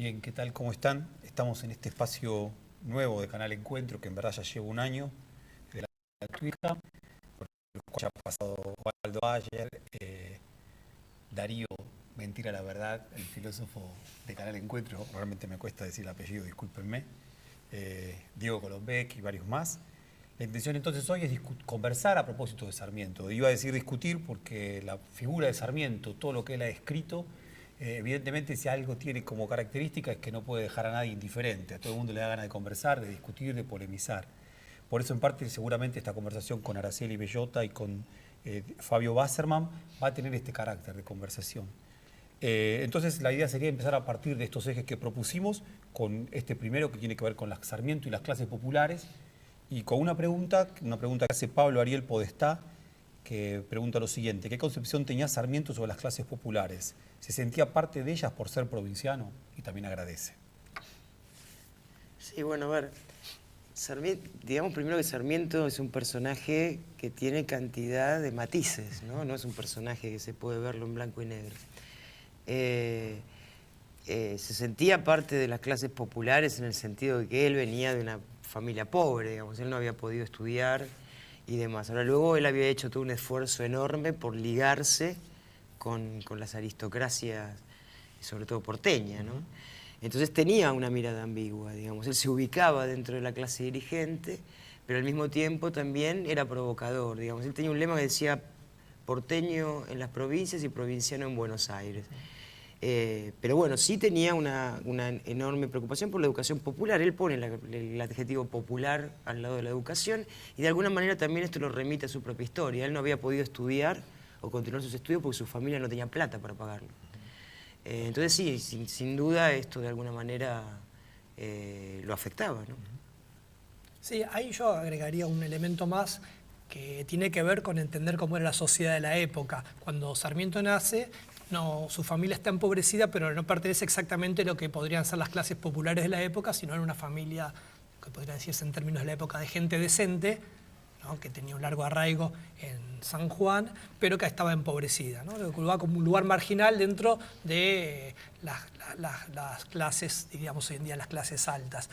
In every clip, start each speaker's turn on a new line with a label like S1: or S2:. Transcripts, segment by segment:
S1: Bien, ¿qué tal? ¿Cómo están? Estamos en este espacio nuevo de Canal Encuentro, que en verdad ya lleva un año, de la gratuita, por el cual ya ha pasado Waldo Ayer, Darío, mentira la verdad, el filósofo de Canal Encuentro, realmente me cuesta decir el apellido, discúlpenme, Diego Colombek y varios más. La intención entonces hoy es conversar a propósito de Sarmiento. Iba a decir discutir porque la figura de Sarmiento, todo lo que él ha escrito, evidentemente si algo tiene como característica es que no puede dejar a nadie indiferente. A todo el mundo le da ganas de conversar, de discutir, de polemizar. Por eso en parte seguramente esta conversación con Araceli Bellota y con Fabio Wasserman va a tener este carácter de conversación. Entonces la idea sería empezar a partir de estos ejes que propusimos, con este primero que tiene que ver con Sarmiento y las clases populares, y con una pregunta que hace Pablo Ariel Podestá, que pregunta lo siguiente: ¿qué concepción tenía Sarmiento sobre las clases populares? ¿Se sentía parte de ellas por ser provinciano? Y también agradece.
S2: Sí, bueno, a ver, Sarmiento, digamos primero que Sarmiento es un personaje que tiene cantidad de matices, ¿no? No es un personaje que se puede verlo en blanco y negro. Se sentía parte de las clases populares en el sentido de que él venía de una familia pobre, digamos, él no había podido estudiar y demás. Ahora luego él había hecho todo un esfuerzo enorme por ligarse con las aristocracias, sobre todo porteña, ¿no? Entonces tenía una mirada ambigua, digamos, él se ubicaba dentro de la clase dirigente, pero al mismo tiempo también era provocador, digamos, él tenía un lema que decía porteño en las provincias y provinciano en Buenos Aires. Pero bueno, sí tenía una enorme preocupación por la educación popular. Él pone el adjetivo popular al lado de la educación y de alguna manera también esto lo remite a su propia historia. Él no había podido estudiar o continuar sus estudios porque su familia no tenía plata para pagarlo. Entonces sí, sin duda esto de alguna manera lo afectaba, ¿no?
S3: Sí, ahí yo agregaría un elemento más que tiene que ver con entender cómo era la sociedad de la época. Cuando Sarmiento nace, no, su familia está empobrecida, pero no pertenece exactamente a lo que podrían ser las clases populares de la época, sino era una familia, que podría decirse en términos de la época, de gente decente, ¿no? Que tenía un largo arraigo en San Juan, pero que estaba empobrecida, ¿no? Lo que colocaba como un lugar marginal dentro de las clases, diríamos hoy en día las clases altas.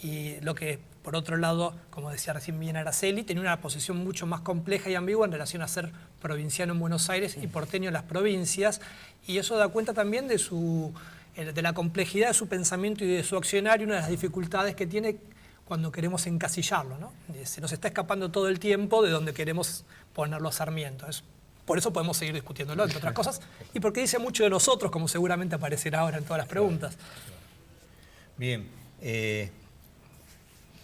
S3: Y lo que, por otro lado, como decía recién bien Araceli, tenía una posición mucho más compleja y ambigua en relación a ser provinciano en Buenos Aires y porteño en las provincias, y eso da cuenta también de la complejidad de su pensamiento y de su accionario, una de las dificultades que tiene cuando queremos encasillarlo, ¿no? Se nos está escapando todo el tiempo de donde queremos ponerlo a Sarmiento. Por eso podemos seguir discutiéndolo, entre otras cosas, y porque dice mucho de nosotros, como seguramente aparecerá ahora en todas las preguntas.
S1: Bien,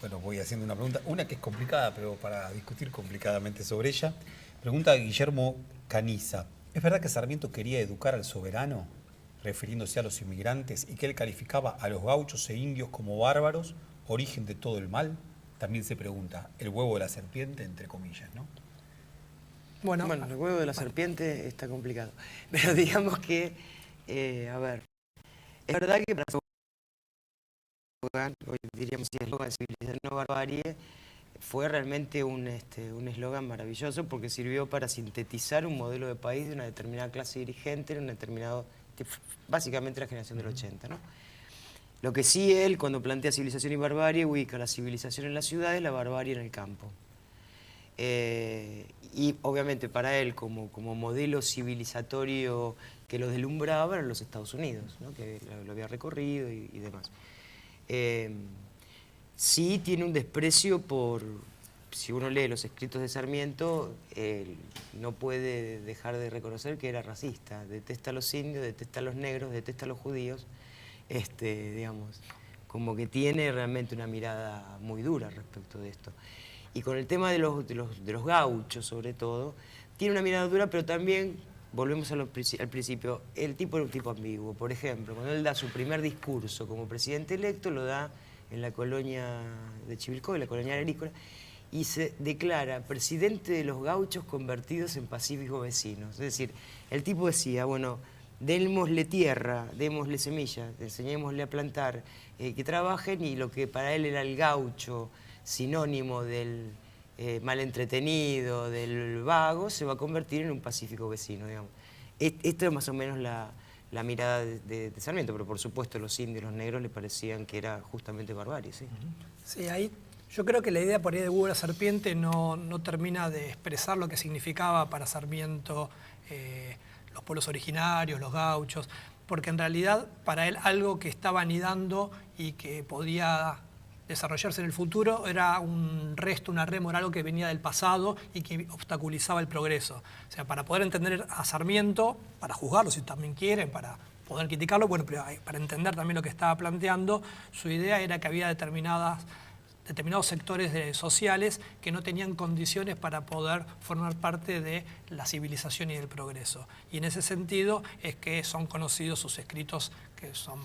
S1: bueno, voy haciendo una pregunta, una que es complicada, pero para discutir complicadamente sobre ella. Pregunta Guillermo Caniza: ¿es verdad que Sarmiento quería educar al soberano, refiriéndose a los inmigrantes, y que él calificaba a los gauchos e indios como bárbaros, origen de todo el mal? También se pregunta, el huevo de la serpiente, entre comillas, ¿no?
S2: Bueno, el huevo de la serpiente está complicado. Pero digamos que, a ver, es verdad que para su eslogan, hoy diríamos el eslogan civilización no barbarie, fue realmente un eslogan maravilloso porque sirvió para sintetizar un modelo de país de una determinada clase dirigente, en un determinado, básicamente la generación del 80, ¿no? Lo que sí él, cuando plantea civilización y barbarie, ubica la civilización en las ciudades y la barbarie en el campo. Y obviamente para él, como modelo civilizatorio que lo deslumbraba, eran los Estados Unidos, ¿no? Que lo había recorrido y demás. Sí tiene un desprecio por, si uno lee los escritos de Sarmiento, no puede dejar de reconocer que era racista. Detesta a los indios, detesta a los negros, detesta a los judíos. Digamos, como que tiene realmente una mirada muy dura respecto de esto. Y con el tema de los gauchos, sobre todo, tiene una mirada dura, pero también, volvemos al principio, el tipo era un tipo ambiguo. Por ejemplo, cuando él da su primer discurso como presidente electo, lo da en la colonia de Chivilcoy, la colonia agrícola, y se declara presidente de los gauchos convertidos en pacíficos vecinos. Es decir, el tipo decía, bueno, démosle tierra, démosle semillas, enseñémosle a plantar, que trabajen, y lo que para él era el gaucho, sinónimo del mal entretenido, del vago, se va a convertir en un pacífico vecino, digamos. Esto es más o menos la mirada de Sarmiento, pero por supuesto los indios, los negros, le parecían que era justamente barbarie, ¿sí?
S3: Sí, ahí yo creo que la idea por ahí de Hugo la Serpiente no termina de expresar lo que significaba para Sarmiento los pueblos originarios, los gauchos, porque en realidad para él algo que estaba anidando y que podía desarrollarse en el futuro era un resto, una rémora, algo que venía del pasado y que obstaculizaba el progreso. O sea, para poder entender a Sarmiento, para juzgarlo si también quieren, para poder criticarlo, bueno, pero para entender también lo que estaba planteando, su idea era que había determinados sectores sociales que no tenían condiciones para poder formar parte de la civilización y del progreso. Y en ese sentido es que son conocidos sus escritos que son,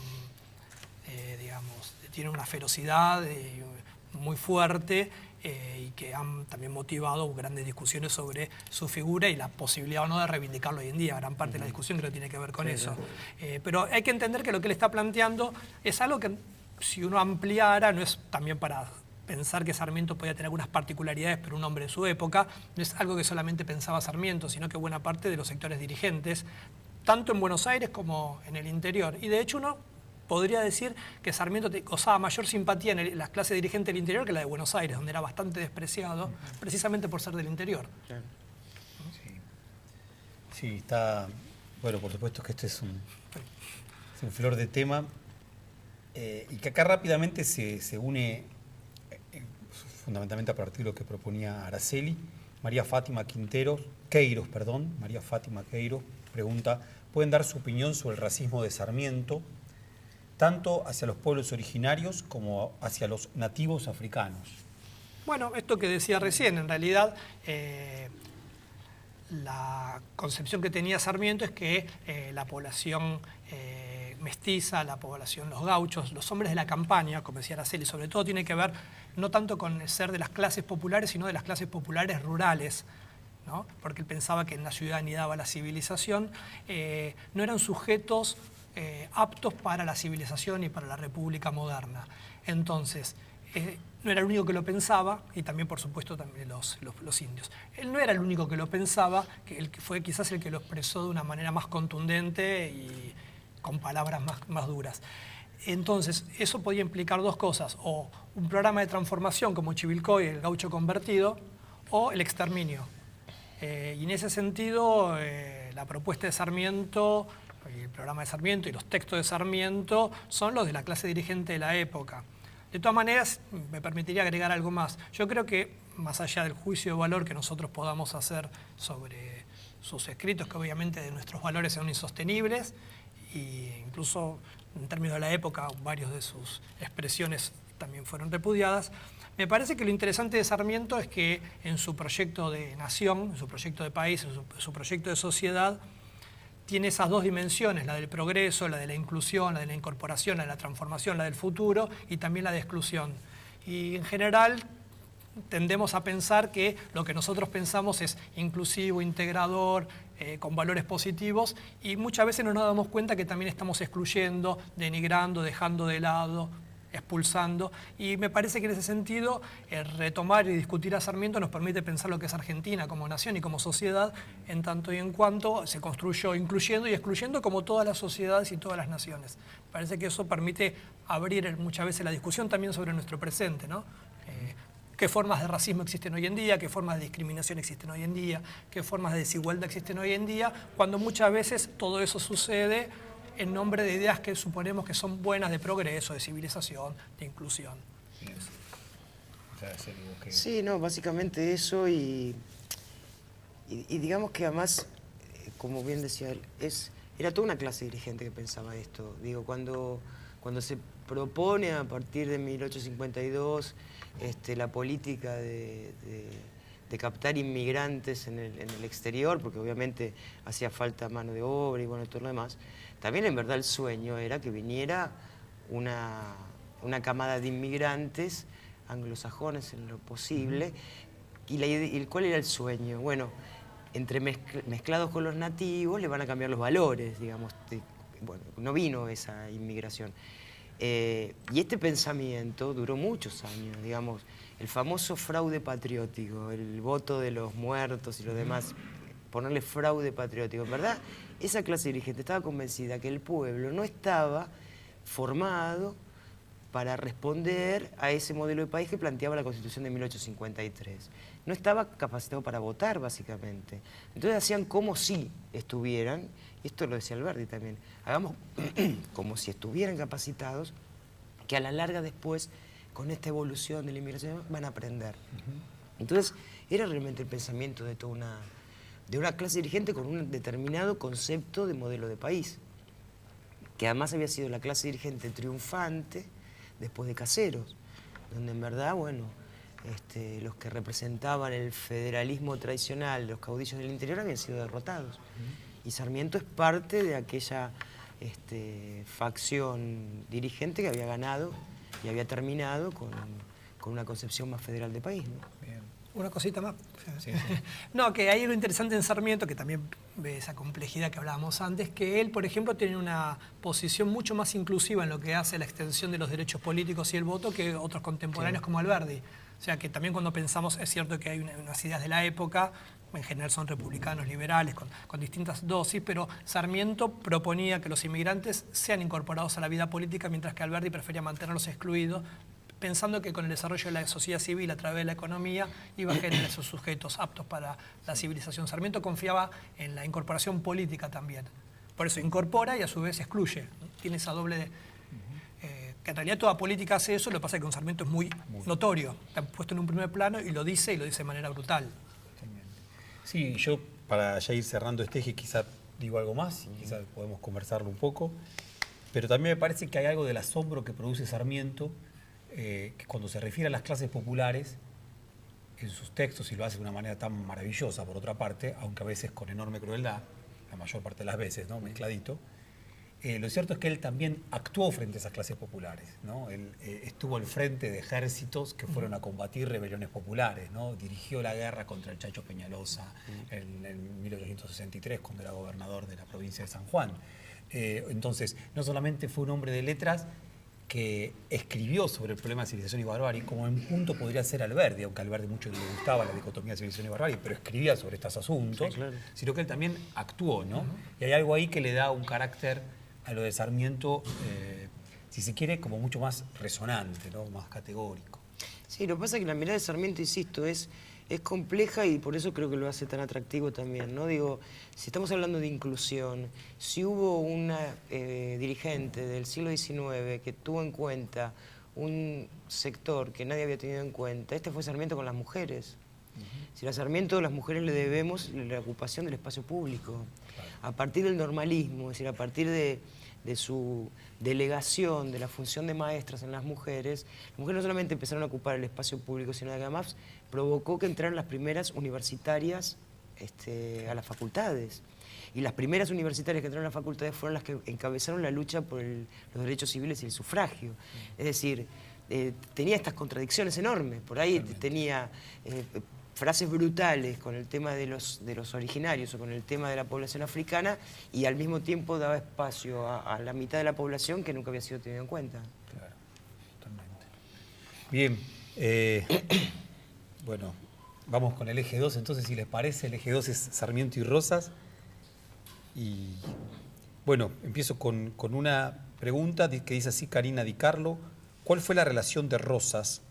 S3: digamos, tienen una ferocidad muy fuerte y que han también motivado grandes discusiones sobre su figura y la posibilidad o no de reivindicarlo hoy en día. Gran parte de la discusión creo que tiene que ver con eso. Pero hay que entender que lo que él está planteando es algo que si uno ampliara, no es también para pensar que Sarmiento podía tener algunas particularidades, pero un hombre de su época, no es algo que solamente pensaba Sarmiento, sino que buena parte de los sectores dirigentes, tanto en Buenos Aires como en el interior. Y de hecho uno podría decir que Sarmiento gozaba mayor simpatía en las clases dirigentes del interior que la de Buenos Aires, donde era bastante despreciado, precisamente por ser del interior.
S1: Sí, está... Bueno, por supuesto que este es un flor de tema y que acá rápidamente se une fundamentalmente a partir de lo que proponía Araceli. María Fátima Queiroz pregunta, ¿pueden dar su opinión sobre el racismo de Sarmiento, tanto hacia los pueblos originarios como hacia los nativos africanos?
S3: Bueno, esto que decía recién, en realidad la concepción que tenía Sarmiento es que la población mestiza, la población, los gauchos, los hombres de la campaña, como decía Araceli, sobre todo tiene que ver no tanto con el ser de las clases populares, sino de las clases populares rurales, ¿no? Porque él pensaba que en la ciudad anidaba la civilización, no eran sujetos aptos para la civilización y para la república moderna. Entonces, no era el único que lo pensaba, y también, por supuesto, también los indios. Él no era el único que lo pensaba, que fue quizás el que lo expresó de una manera más contundente y con palabras más duras. Entonces, eso podía implicar dos cosas, o un programa de transformación como Chivilcoy, el gaucho convertido, o el exterminio. Y en ese sentido, la propuesta de Sarmiento, el programa de Sarmiento y los textos de Sarmiento son los de la clase dirigente de la época. De todas maneras, me permitiría agregar algo más. Yo creo que, más allá del juicio de valor que nosotros podamos hacer sobre sus escritos, que obviamente de nuestros valores son insostenibles, e incluso en términos de la época, varios de sus expresiones también fueron repudiadas, me parece que lo interesante de Sarmiento es que en su proyecto de nación, en su proyecto de país, en su proyecto de sociedad, tiene esas dos dimensiones, la del progreso, la de la inclusión, la de la incorporación, la de la transformación, la del futuro y también la de exclusión. Y en general tendemos a pensar que lo que nosotros pensamos es inclusivo, integrador, con valores positivos, y muchas veces no nos damos cuenta que también estamos excluyendo, denigrando, dejando de lado, expulsando, y me parece que en ese sentido retomar y discutir a Sarmiento nos permite pensar lo que es Argentina como nación y como sociedad, en tanto y en cuanto se construyó incluyendo y excluyendo como todas las sociedades y todas las naciones. Parece que eso permite abrir muchas veces la discusión también sobre nuestro presente, ¿no? ¿Qué formas de racismo existen hoy en día? ¿Qué formas de discriminación existen hoy en día? ¿Qué formas de desigualdad existen hoy en día? Cuando muchas veces todo eso sucede en nombre de ideas que suponemos que son buenas de progreso, de civilización, de inclusión.
S2: Sí, no, básicamente eso y digamos que además, como bien decía él, era toda una clase dirigente que pensaba esto. Digo, cuando se propone a partir de 1852 la política de captar inmigrantes en el exterior, porque obviamente hacía falta mano de obra y bueno, todo lo demás, también en verdad el sueño era que viniera una camada de inmigrantes anglosajones en lo posible. ¿Y cuál era el sueño? Bueno, entre mezclados con los nativos le van a cambiar los valores, digamos. Bueno, no vino esa inmigración. Y este pensamiento duró muchos años, digamos. El famoso fraude patriótico, el voto de los muertos y lo demás, ponerle fraude patriótico. En verdad, esa clase dirigente estaba convencida que el pueblo no estaba formado para responder a ese modelo de país que planteaba la Constitución de 1853. No estaba capacitado para votar, básicamente. Entonces hacían como si estuvieran, y esto lo decía Alberdi también, hagamos como si estuvieran capacitados, que a la larga después, con esta evolución de la inmigración, van a aprender. Entonces, era realmente el pensamiento de toda una clase dirigente con un determinado concepto de modelo de país, que además había sido la clase dirigente triunfante después de Caseros, donde en verdad, bueno, los que representaban el federalismo tradicional, los caudillos del interior, habían sido derrotados. Y Sarmiento es parte de aquella facción dirigente que había ganado y había terminado con una concepción más federal de país, ¿no?
S1: Bien.
S3: Una cosita más.
S1: Sí, sí.
S3: No, que hay algo interesante en Sarmiento, que también ve esa complejidad que hablábamos antes, que él, por ejemplo, tiene una posición mucho más inclusiva en lo que hace la extensión de los derechos políticos y el voto que otros contemporáneos como Alberdi. O sea, que también cuando pensamos, es cierto que hay unas ideas de la época, en general son republicanos, liberales, con distintas dosis, pero Sarmiento proponía que los inmigrantes sean incorporados a la vida política, mientras que Alberdi prefería mantenerlos excluidos, pensando que con el desarrollo de la sociedad civil a través de la economía iba a generar esos sujetos aptos para la civilización. Sarmiento confiaba en la incorporación política también. Por eso incorpora y a su vez excluye, ¿no? Tiene esa doble... que en realidad toda política hace eso, lo que pasa es que con Sarmiento es muy notorio. Está puesto en un primer plano y lo dice de manera brutal.
S1: Sí, yo para ya ir cerrando este eje quizá digo algo más, quizá podemos conversarlo un poco, pero también me parece que hay algo del asombro que produce Sarmiento, que cuando se refiere a las clases populares, en sus textos, y lo hace de una manera tan maravillosa, por otra parte, aunque a veces con enorme crueldad, la mayor parte de las veces, ¿no? Mezcladito, lo cierto es que él también actuó frente a esas clases populares, ¿no? Él estuvo al frente de ejércitos que fueron a combatir rebeliones populares, ¿no? Dirigió la guerra contra el Chacho Peñalosa en 1863, cuando era gobernador de la provincia de San Juan. Entonces, no solamente fue un hombre de letras que escribió sobre el problema de civilización y barbarie, como en punto podría ser Alberdi, aunque a Alberdi mucho le gustaba la dicotomía de civilización y barbarie, pero escribía sobre estos asuntos, sí, claro, sino que él también actuó, ¿no? Y hay algo ahí que le da un carácter a lo de Sarmiento, si se quiere, como mucho más resonante, ¿no? Más categórico.
S2: Sí, lo que pasa es que la mirada de Sarmiento, insisto, es compleja y por eso creo que lo hace tan atractivo también, ¿no? Digo, si estamos hablando de inclusión, si hubo una dirigente del siglo XIX que tuvo en cuenta un sector que nadie había tenido en cuenta, este fue Sarmiento con las mujeres. Si a Sarmiento las mujeres le debemos la ocupación del espacio público. A partir del normalismo, es decir, a partir de su delegación de la función de maestras en las mujeres no solamente empezaron a ocupar el espacio público, sino que además provocó que entraran las primeras universitarias a las facultades. Y las primeras universitarias que entraron a las facultades fueron las que encabezaron la lucha por los derechos civiles y el sufragio. Es decir, tenía estas contradicciones enormes. Por ahí tenía frases brutales con el tema de los originarios o con el tema de la población africana y al mismo tiempo daba espacio a la mitad de la población que nunca había sido tenido en cuenta.
S1: Claro, totalmente. Bien, bueno, vamos con el eje 2, entonces si les parece, el eje 2 es Sarmiento y Rosas. Y bueno, empiezo con una pregunta que dice así Karina Di Carlo: ¿cuál fue la relación de Rosas,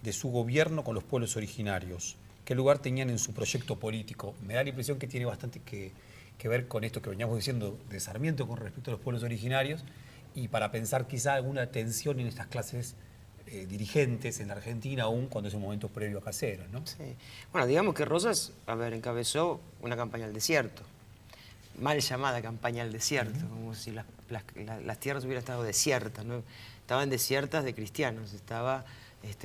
S1: de su gobierno, con los pueblos originarios? ¿Qué lugar tenían en su proyecto político? Me da la impresión que tiene bastante que ver con esto que veníamos diciendo de Sarmiento con respecto a los pueblos originarios, y para pensar quizá alguna tensión en estas clases dirigentes en la Argentina, aún cuando es un momento previo a Caseros, ¿no?
S2: Sí. Bueno, digamos que Rosas, encabezó una campaña al desierto, mal llamada campaña al desierto, como si las tierras hubieran estado desiertas, ¿no? Estaban desiertas de cristianos, estaban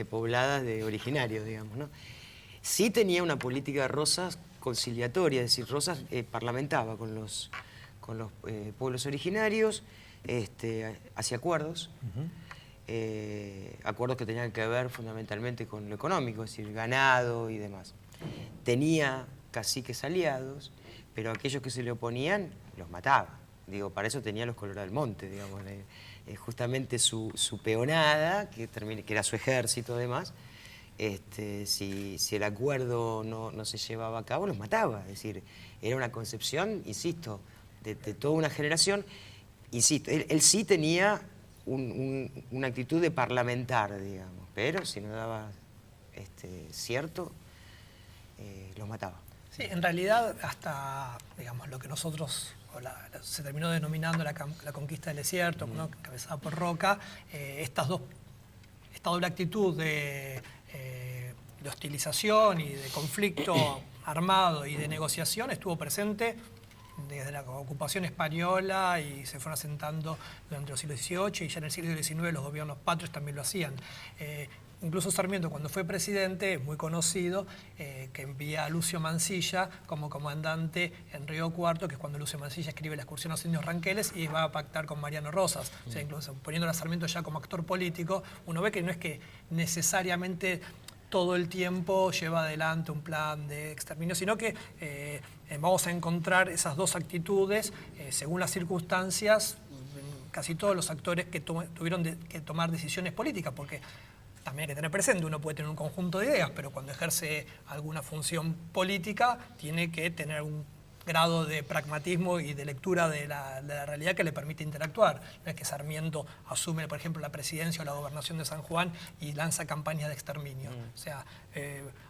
S2: pobladas de originarios, digamos, ¿no? Sí tenía una política de Rosas conciliatoria, es decir, Rosas parlamentaba con los pueblos originarios, hacía acuerdos, acuerdos que tenían que ver fundamentalmente con lo económico, es decir, ganado y demás. Tenía caciques aliados, pero aquellos que se le oponían los mataba. Digo, para eso tenía los Colorado del Monte, digamos, justamente su peonada, que era su ejército además, si el acuerdo no se llevaba a cabo, los mataba. Es decir, era una concepción, insisto, de toda una generación. Insisto, él sí tenía una actitud de parlamentar, digamos, pero si no daba cierto, los mataba.
S3: Sí, en realidad hasta, digamos, lo que nosotros, se terminó denominando la conquista del desierto, ¿no? Encabezada por Roca, esta doble actitud de hostilización y de conflicto armado y de negociación estuvo presente desde la ocupación española y se fueron asentando durante los siglos XVIII y ya en el siglo XIX los gobiernos patrios también lo hacían. Incluso Sarmiento, cuando fue presidente, es muy conocido, que envía a Lucio Mansilla como comandante en Río Cuarto, que es cuando Lucio Mansilla escribe La excursión a los indios ranqueles y va a pactar con Mariano Rosas. O sea, incluso poniendo a Sarmiento ya como actor político, uno ve que no es que necesariamente todo el tiempo lleva adelante un plan de exterminio, sino que vamos a encontrar esas dos actitudes según las circunstancias, casi todos los actores que tuvieron que tomar decisiones políticas, porque también hay que tener presente, uno puede tener un conjunto de ideas, pero cuando ejerce alguna función política tiene que tener un grado de pragmatismo y de lectura de la realidad que le permite interactuar. No es que Sarmiento asume, por ejemplo, la presidencia o la gobernación de San Juan y lanza campañas de exterminio. O sea,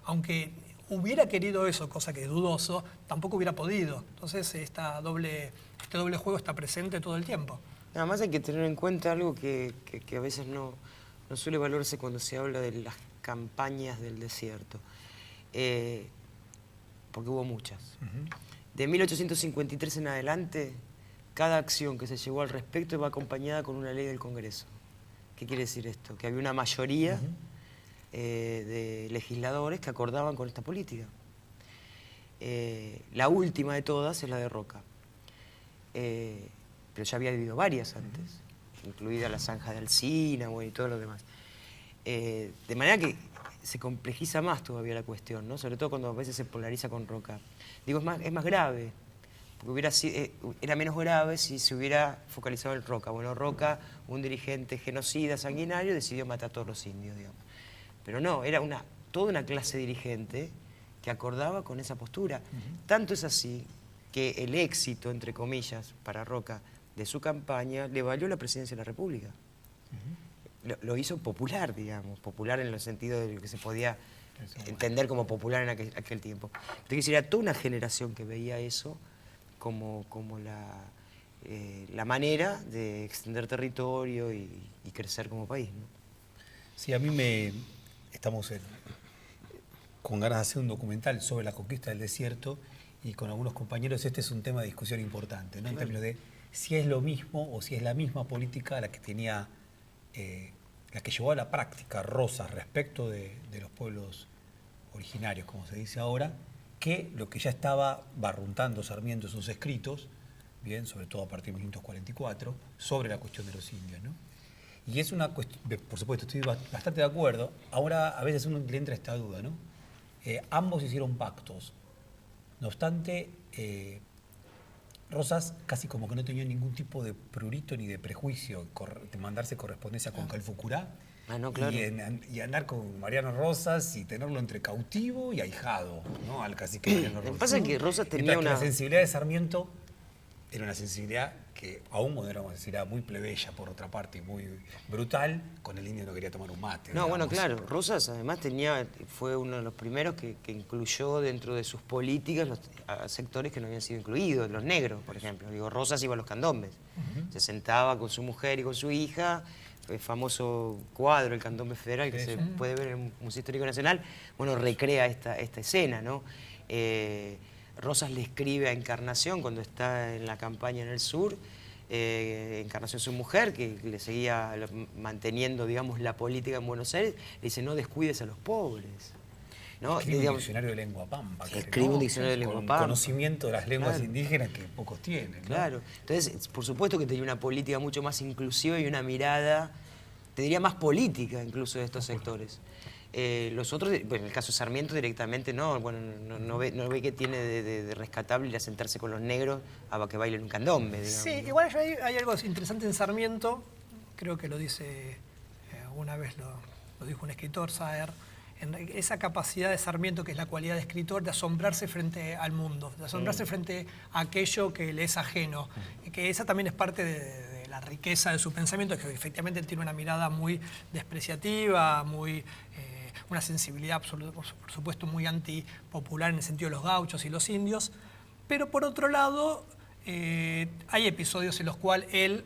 S3: aunque hubiera querido eso, cosa que es dudoso, tampoco hubiera podido. Entonces, este doble juego está presente todo el tiempo.
S2: Nada más hay que tener en cuenta algo que a veces no suele valorarse cuando se habla de las campañas del desierto, porque hubo muchas. De 1853 en adelante, cada acción que se llevó al respecto va acompañada con una ley del Congreso. ¿Qué quiere decir esto? Que había una mayoría de legisladores que acordaban con esta política. La última de todas es la de Roca, pero ya había habido varias antes, incluida la zanja de Alsina, bueno, y todo lo demás. De manera que se complejiza más todavía la cuestión, ¿no? Sobre todo cuando a veces se polariza con Roca. Digo, es más grave, porque era menos grave si se hubiera focalizado en Roca. Bueno, Roca, un dirigente genocida, sanguinario, decidió matar a todos los indios, digamos. Pero no, era toda una clase dirigente que acordaba con esa postura. Tanto es así que el éxito, entre comillas, para Roca de su campaña le valió la presidencia de la República. Lo hizo popular, digamos, popular en el sentido de lo que se podía entender como popular en aquel tiempo. Entonces era toda una generación que veía eso como la manera de extender territorio y crecer como país, ¿no?
S1: Sí, estamos con ganas de hacer un documental sobre la conquista del desierto y con algunos compañeros este es un tema de discusión importante, ¿no? En términos de si es lo mismo o si es la misma política la que tenía, la que llevó a la práctica Rosas respecto de los pueblos originarios, como se dice ahora, que lo que ya estaba barruntando Sarmiento en sus escritos, bien, sobre todo a partir de 1944, sobre la cuestión de los indios, ¿no? Y es una cuestión, por supuesto, estoy bastante de acuerdo. Ahora a veces uno le entra esta duda, ¿no? Ambos hicieron pactos. No obstante, Rosas casi como que no tenía ningún tipo de prurito ni de prejuicio de mandarse correspondencia con Calfucurá.
S2: No, claro.
S1: Y andar con Mariano Rosas y tenerlo entre cautivo y ahijado, ¿no? Al cacique Mariano Rosas.
S2: Lo que pasa es que Rosas tenía
S1: La sensibilidad de Sarmiento era una sensibilidad que aún moderamos decir, era muy plebeya por otra parte y muy brutal, con el indio no quería tomar un mate.
S2: No,
S1: digamos.
S2: bueno, claro, Rosas además fue uno de los primeros que incluyó dentro de sus políticas a sectores que no habían sido incluidos, los negros, por ejemplo. Digo, Rosas iba a los candombes, se sentaba con su mujer y con su hija, el famoso cuadro, el Candombe Federal, que se puede ver en el Museo Histórico Nacional, bueno, recrea esta escena, ¿no? Rosas le escribe a Encarnación cuando está en la campaña en el sur, Encarnación, su mujer, que le seguía manteniendo, digamos, la política en Buenos Aires, le dice, no descuides a los pobres. ¿No?
S1: Escribe un diccionario de lengua pampa.
S2: Escribe un diccionario de lengua
S1: con
S2: pampa.
S1: Conocimiento de las lenguas indígenas que pocos tienen, ¿no?
S2: Claro. Entonces, por supuesto que tenía una política mucho más inclusiva y una mirada, te diría, más política incluso de estos sectores. Los otros, bueno, en el caso de Sarmiento directamente no ve que tiene de rescatable ir a sentarse con los negros a que bailen un candombe, digamos.
S3: Sí, igual hay algo interesante en Sarmiento, creo que lo dice, una vez lo dijo un escritor, Saer, esa capacidad de Sarmiento, que es la cualidad de escritor, de asombrarse frente al mundo, de asombrarse frente a aquello que le es ajeno. Y que esa también es parte de la riqueza de su pensamiento, que efectivamente tiene una mirada muy despreciativa, muy... una sensibilidad, por supuesto, muy antipopular en el sentido de los gauchos y los indios. Pero por otro lado, hay episodios en los cuales él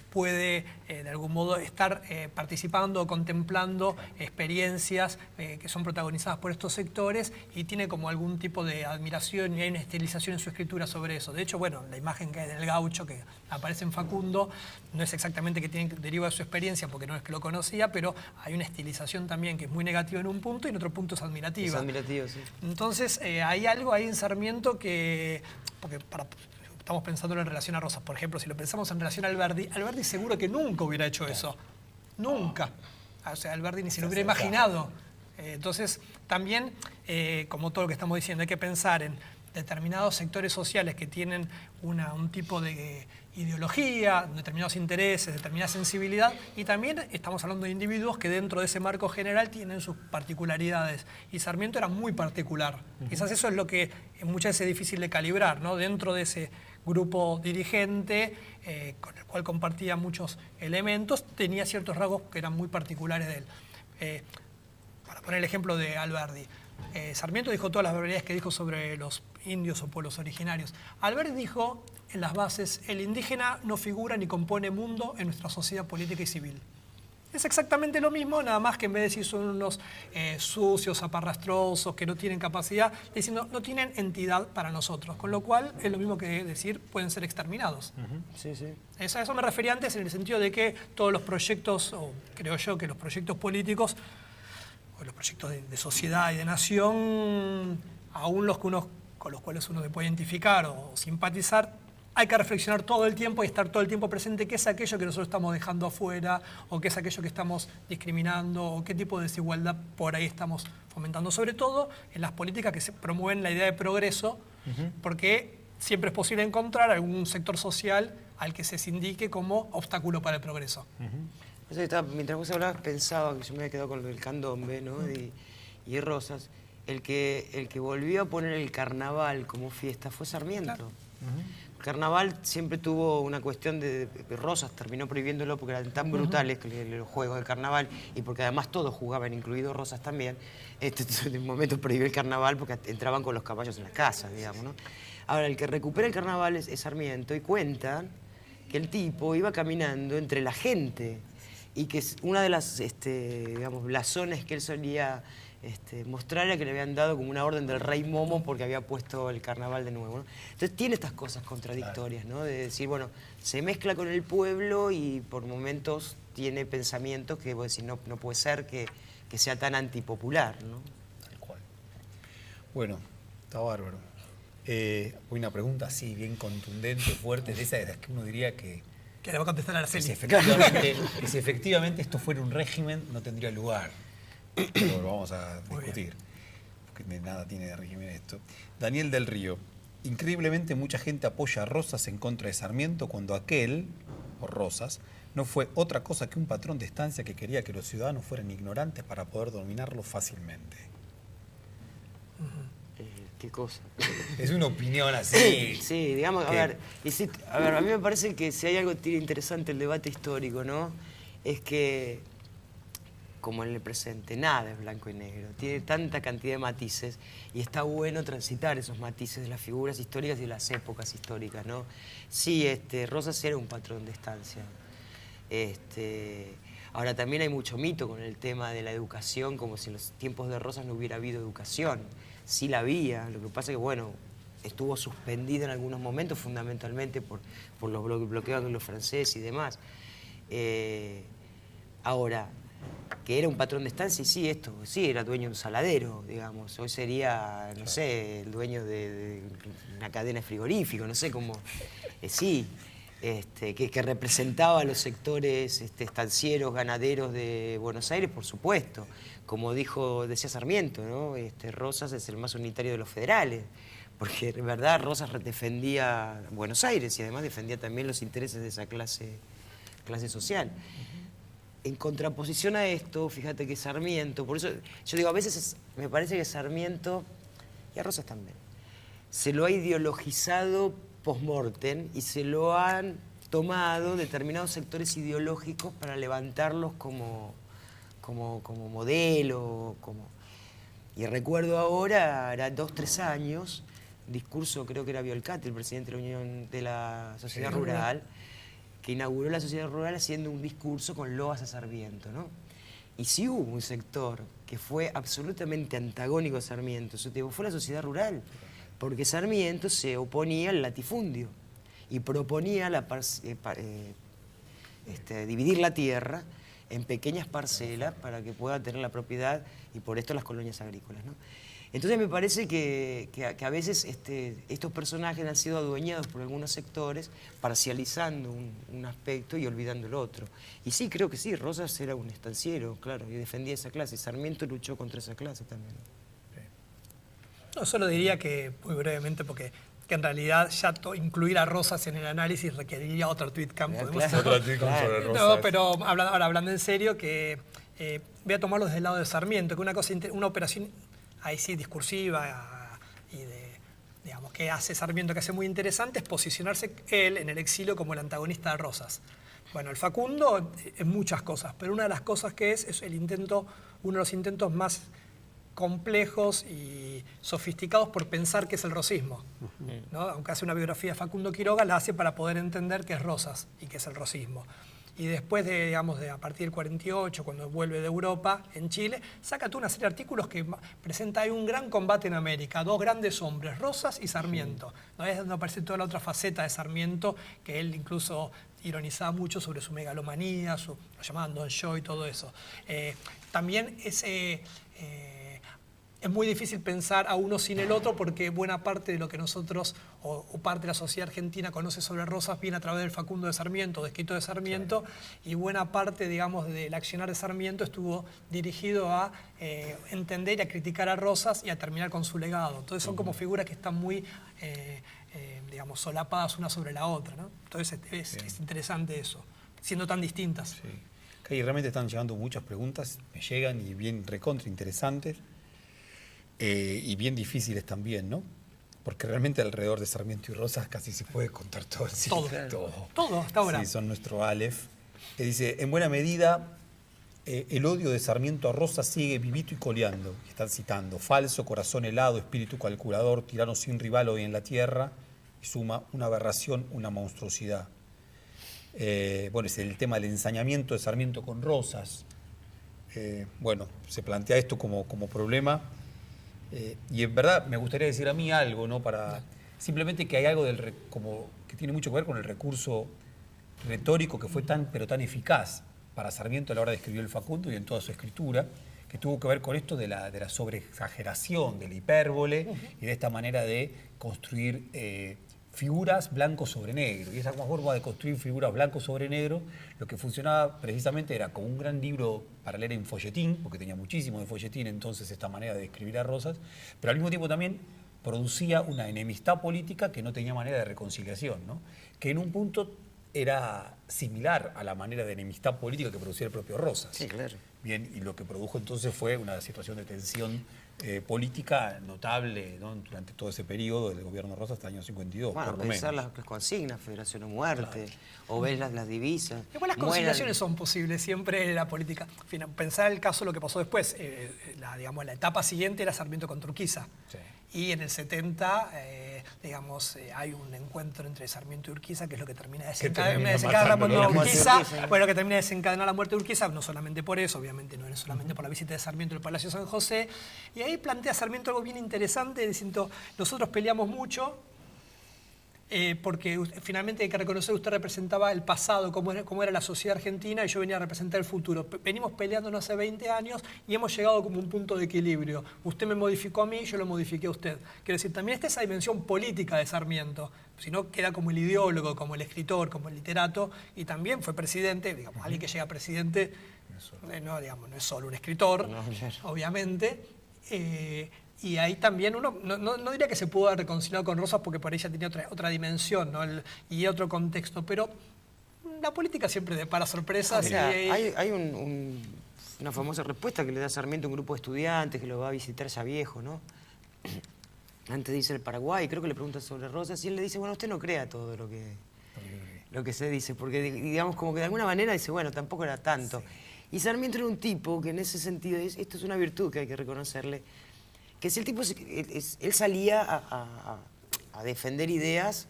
S3: puede de algún modo estar participando o contemplando experiencias que son protagonizadas por estos sectores y tiene como algún tipo de admiración y hay una estilización en su escritura sobre eso. De hecho, bueno, la imagen que hay del gaucho que aparece en Facundo no es exactamente que deriva de su experiencia porque no es que lo conocía, pero hay una estilización también que es muy negativa en un punto y en otro punto es admirativa.
S2: Es admirativo, sí.
S3: Entonces, hay algo ahí en Sarmiento que... porque estamos pensándolo en relación a Rosas, por ejemplo, si lo pensamos en relación a Alberdi, Alberdi seguro que nunca hubiera hecho eso. Nunca. O sea, Alberdi ni se lo hubiera imaginado. Entonces, también, como todo lo que estamos diciendo, hay que pensar en determinados sectores sociales que tienen un tipo de ideología, determinados intereses, determinada sensibilidad, y también estamos hablando de individuos que dentro de ese marco general tienen sus particularidades. Y Sarmiento era muy particular. Quizás eso es lo que muchas veces es difícil de calibrar, ¿no? Dentro de ese grupo dirigente, con el cual compartía muchos elementos, tenía ciertos rasgos que eran muy particulares de él. Para poner el ejemplo de Alberdi, Sarmiento dijo todas las barbaridades que dijo sobre los indios o pueblos originarios. Alberdi dijo en las bases: el indígena no figura ni compone mundo en nuestra sociedad política y civil. Es exactamente lo mismo, nada más que en vez de decir son unos sucios, aparrastrosos, que no tienen capacidad, diciendo no tienen entidad para nosotros. Con lo cual es lo mismo que decir pueden ser exterminados.
S2: Sí, sí.
S3: A eso me refería antes en el sentido de que todos los proyectos, o creo yo que los proyectos políticos, o los proyectos de sociedad y de nación, aún los que con los cuales uno se puede identificar o simpatizar, hay que reflexionar todo el tiempo y estar todo el tiempo presente qué es aquello que nosotros estamos dejando afuera, o qué es aquello que estamos discriminando, o qué tipo de desigualdad por ahí estamos fomentando. Sobre todo en las políticas que se promueven la idea de progreso, porque siempre es posible encontrar algún sector social al que se indique como obstáculo para el progreso.
S2: Mientras vos hablabas pensaba, que yo me había quedado con lo del candombe, ¿no? y Rosas, el que volvió a poner el carnaval como fiesta fue Sarmiento.
S3: Claro.
S2: El carnaval siempre tuvo una cuestión de Rosas terminó prohibiéndolo porque eran tan brutales los juegos del carnaval y porque además todos jugaban, incluido Rosas también. En un momento prohibió el carnaval porque entraban con los caballos en las casas, digamos, ¿no? Ahora, el que recupera el carnaval es Sarmiento y cuentan que el tipo iba caminando entre la gente y que una de las digamos, blasones que él solía mostrar era que le habían dado como una orden del rey Momo porque había puesto el carnaval de nuevo, ¿no? Entonces tiene estas cosas contradictorias, ¿no? De decir, bueno, se mezcla con el pueblo y por momentos tiene pensamientos que vos decís, no puede ser que sea tan antipopular, ¿no?
S1: Tal cual. Bueno, está bárbaro. Una pregunta así, bien contundente, fuerte, de esas de las que uno diría que
S3: le va a contestar a Araceli.
S1: Si efectivamente esto fuera un régimen, no tendría lugar. Pero lo vamos a discutir, porque nada tiene de régimen esto. Daniel del Río: increíblemente mucha gente apoya a Rosas en contra de Sarmiento cuando aquel, o Rosas, no fue otra cosa que un patrón de estancia que quería que los ciudadanos fueran ignorantes para poder dominarlo fácilmente.
S2: ¿Qué cosa?
S1: Es una opinión así.
S2: Sí, digamos, a ver, a mí me parece que si hay algo que tiene interesante el debate histórico, ¿no? Es que, como en el presente, nada es blanco y negro. Tiene tanta cantidad de matices y está bueno transitar esos matices de las figuras históricas y de las épocas históricas, ¿no? Sí, Rosas era un patrón de estancia. Ahora también hay mucho mito con el tema de la educación, como si en los tiempos de Rosas no hubiera habido educación. Sí la había, lo que pasa es que, bueno, estuvo suspendida en algunos momentos, fundamentalmente por los bloqueos de los franceses y demás. Ahora, que era un patrón de estancia, y sí, era dueño de un saladero, digamos. Hoy sería, no sé, el dueño de una cadena de frigorífico, no sé cómo. Sí, que representaba a los sectores estancieros, ganaderos de Buenos Aires, por supuesto. Como decía Sarmiento, ¿no? Rosas es el más unitario de los federales, porque en verdad Rosas defendía Buenos Aires y además defendía también los intereses de esa clase social. en contraposición a esto, fíjate que Sarmiento, por eso yo digo, a veces me parece que Sarmiento, y a Rosas también, se lo ha ideologizado post-mortem y se lo han tomado determinados sectores ideológicos para levantarlos como modelo. Y recuerdo ahora, era 2 o 3 años, discurso, creo que era Violcati, el presidente de la Unión de la Sociedad Rural, que inauguró la Sociedad Rural haciendo un discurso con loas a Sarmiento, ¿no? Y sí hubo un sector que fue absolutamente antagónico a Sarmiento, eso te digo, fue la Sociedad Rural, porque Sarmiento se oponía al latifundio y proponía dividir la tierra en pequeñas parcelas para que pueda tener la propiedad y por esto las colonias agrícolas, ¿no? Entonces me parece que a veces estos personajes han sido adueñados por algunos sectores, parcializando un aspecto y olvidando el otro. Y sí, creo que sí, Rosas era un estanciero, claro, y defendía esa clase, y Sarmiento luchó contra esa clase también.
S3: No, solo diría que, muy brevemente, porque en realidad ya incluir a Rosas en el análisis requeriría otro tweetcamp.
S1: Otro tweetcamp sobre Rosas.
S3: No, pero ahora hablando en serio, que voy a tomarlo desde el lado de Sarmiento, que una operación, ahí sí, discursiva y digamos, que hace Sarmiento, que hace muy interesante, es posicionarse él en el exilio como el antagonista de Rosas. Bueno, el Facundo es muchas cosas, pero una de las cosas que es el intento, uno de los intentos más complejos y sofisticados por pensar qué es el rosismo, ¿no? Aunque hace una biografía de Facundo Quiroga, la hace para poder entender qué es Rosas y qué es el rosismo. Y después a partir del 48, cuando vuelve de Europa, en Chile, saca toda una serie de artículos que presenta ahí un gran combate en América, 2 grandes hombres, Rosas y Sarmiento. ¿No? Es donde aparece toda la otra faceta de Sarmiento, que él incluso ironizaba mucho sobre su megalomanía, lo llamaban Don Joe y todo eso. También es muy difícil pensar a uno sin el otro porque buena parte de lo que nosotros, o parte de la sociedad argentina conoce sobre Rosas viene a través del Facundo de Sarmiento, de escrito de Sarmiento, claro. Y buena parte, digamos, del accionar de Sarmiento estuvo dirigido a entender y a criticar a Rosas y a terminar con su legado. Entonces son como figuras que están muy, digamos, solapadas una sobre la otra, ¿no? Entonces es interesante eso, siendo tan distintas.
S1: Sí. Y realmente están llegando muchas preguntas, me llegan y bien recontra interesantes. Y bien difíciles también, ¿no? Porque realmente alrededor de Sarmiento y Rosas casi se puede contar todo. ¿Sí?
S3: Todo, hasta ahora.
S1: Sí, son nuestro Aleph. Que dice, en buena medida, el odio de Sarmiento a Rosas sigue vivito y coleando. Están citando, falso, corazón helado, espíritu calculador, tirano sin rival hoy en la tierra, y suma una aberración, una monstruosidad. Bueno, es el tema del ensañamiento de Sarmiento con Rosas. Bueno, se plantea esto como problema. Y en verdad me gustaría decir a mí algo, ¿no? Simplemente que hay algo que tiene mucho que ver con el recurso retórico que fue pero tan eficaz para Sarmiento a la hora de escribir el Facundo y en toda su escritura, que tuvo que ver con esto de la sobreexageración, de la hipérbole y de esta manera de construir figuras blanco sobre negro. Y esa forma de construir figuras blanco sobre negro, lo que funcionaba precisamente era como un gran libro para leer en folletín, porque tenía muchísimo de folletín entonces esta manera de escribir a Rosas, pero al mismo tiempo también producía una enemistad política que no tenía manera de reconciliación, ¿no? Que en un punto era similar a la manera de enemistad política que producía el propio Rosas.
S2: Sí, claro.
S1: Bien, y lo que produjo entonces fue una situación de tensión política notable, ¿no? Durante todo ese periodo del gobierno de Rosas hasta el año 52,
S2: bueno,
S1: por lo menos.
S2: Pensar las consignas, Federación o Muerte, claro. O ver las divisas.
S3: Igual las conciliaciones son posibles siempre en la política. Pensar el caso de lo que pasó después, digamos, la etapa siguiente era Sarmiento contra Urquiza. Sí. Y en el 70, digamos, hay un encuentro entre Sarmiento y Urquiza, que es lo que termina de desencadenar la muerte de Urquiza. Bueno, que termina de desencadenar la muerte de Urquiza, no solamente por eso, obviamente, no es solamente por la visita de Sarmiento al Palacio San José. Y ahí plantea Sarmiento algo bien interesante, diciendo, nosotros peleamos mucho, porque finalmente hay que reconocer que usted representaba el pasado, cómo era la sociedad argentina, y yo venía a representar el futuro. Venimos peleándonos hace 20 años y hemos llegado como un punto de equilibrio. Usted me modificó a mí, yo lo modifiqué a usted. Quiero decir, también está esa dimensión política de Sarmiento, si no queda como el ideólogo, como el escritor, como el literato, y también fue presidente, digamos, alguien que llega a presidente, no es solo un escritor, obviamente. Y ahí también uno, no diría que se pudo reconciliar con Rosas porque por ella tenía otra dimensión, ¿no? Y otro contexto, pero la política siempre depara sorpresas.
S2: Mirá, hay una famosa respuesta que le da Sarmiento a un grupo de estudiantes que lo va a visitar ya viejo, ¿no? Antes dice el Paraguay, creo que le preguntan sobre Rosas, y él le dice, bueno, usted no crea todo lo que se dice, porque digamos como que de alguna manera dice, bueno, tampoco era tanto. Sí. Y Sarmiento era un tipo que en ese sentido, esto es una virtud que hay que reconocerle, que si el tipo, él salía a defender ideas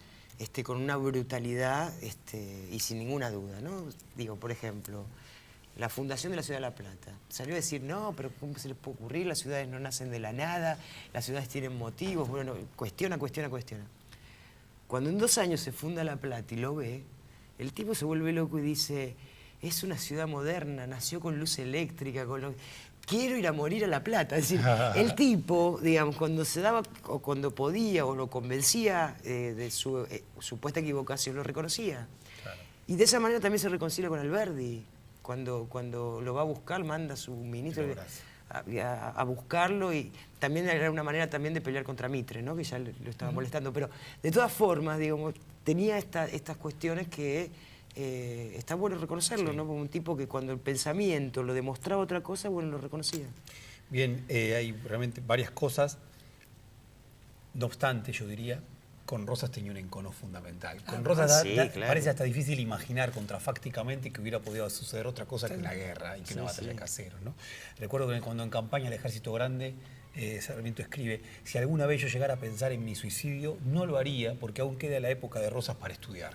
S2: con una brutalidad y sin ninguna duda, ¿no? Digo, por ejemplo, la fundación de la Ciudad de La Plata. Salió a decir, no, pero ¿cómo se les puede ocurrir? Las ciudades no nacen de la nada, las ciudades tienen motivos, bueno, cuestiona. Cuando en 2 años se funda La Plata y lo ve, el tipo se vuelve loco y dice, es una ciudad moderna, nació con luz eléctrica, quiero ir a morir a La Plata. Es decir, el tipo, digamos, cuando se daba, o cuando podía, o lo convencía de su supuesta equivocación, lo reconocía. Claro. Y de esa manera también se reconcilia con Alberdi. Cuando lo va a buscar, manda a su ministro a buscarlo, y también era una manera también de pelear contra Mitre, ¿no? Que ya lo estaba molestando. Pero de todas formas, digamos, tenía estas cuestiones que está bueno reconocerlo, sí, ¿no? Como un tipo que cuando el pensamiento lo demostraba otra cosa, bueno, lo reconocía.
S1: Bien, hay realmente varias cosas. No obstante, yo diría, con Rosas tenía un encono fundamental. Con Rosas claro, parece hasta difícil imaginar contrafácticamente que hubiera podido suceder otra cosa que una guerra y que una batalla de caseros, ¿no? Recuerdo que cuando en campaña el Ejército Grande, Sarmiento escribe, si alguna vez yo llegara a pensar en mi suicidio, no lo haría porque aún queda la época de Rosas para estudiar.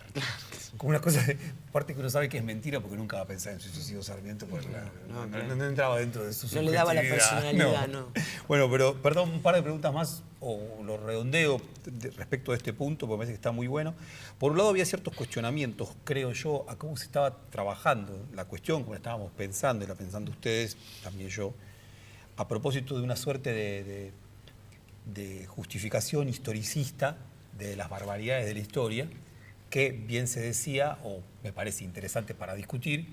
S1: Como una cosa, aparte que uno sabe que es mentira porque nunca va a pensar en su suicidio Sarmiento, porque no entraba dentro de su subjetividad.
S2: No le daba la personalidad, no.
S1: Bueno, pero perdón, un par de preguntas más, o lo redondeo respecto a este punto, porque me parece que está muy bueno. Por un lado había ciertos cuestionamientos, creo yo, a cómo se estaba trabajando la cuestión, como la estábamos pensando, y la pensando ustedes, también yo, a propósito de una suerte de justificación historicista de las barbaridades de la historia, que bien se decía, o me parece interesante para discutir,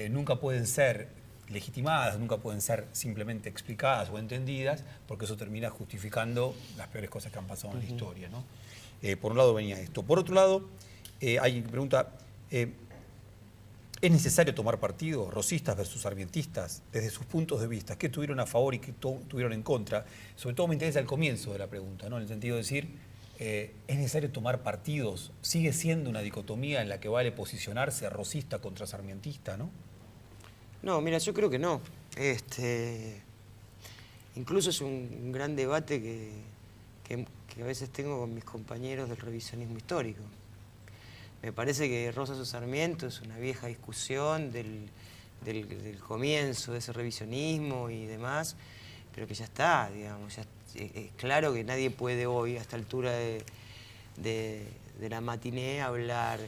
S1: nunca pueden ser legitimadas, nunca pueden ser simplemente explicadas o entendidas, porque eso termina justificando las peores cosas que han pasado en la historia, ¿no? Por un lado venía esto. Por otro lado, hay pregunta, ¿es necesario tomar partido, rosistas versus sarmientistas, desde sus puntos de vista? ¿Qué tuvieron a favor y qué tuvieron en contra? Sobre todo me interesa el comienzo de la pregunta, ¿no? En el sentido de decir, ¿es necesario tomar partidos? ¿Sigue siendo una dicotomía en la que vale posicionarse rosista contra sarmientista, no?
S2: No, mira, yo creo que no. Incluso es un gran debate que a veces tengo con mis compañeros del revisionismo histórico. Me parece que Rosas o Sarmiento es una vieja discusión del comienzo de ese revisionismo y demás, pero que ya está, digamos. Es claro que nadie puede hoy, a esta altura de la matiné, hablar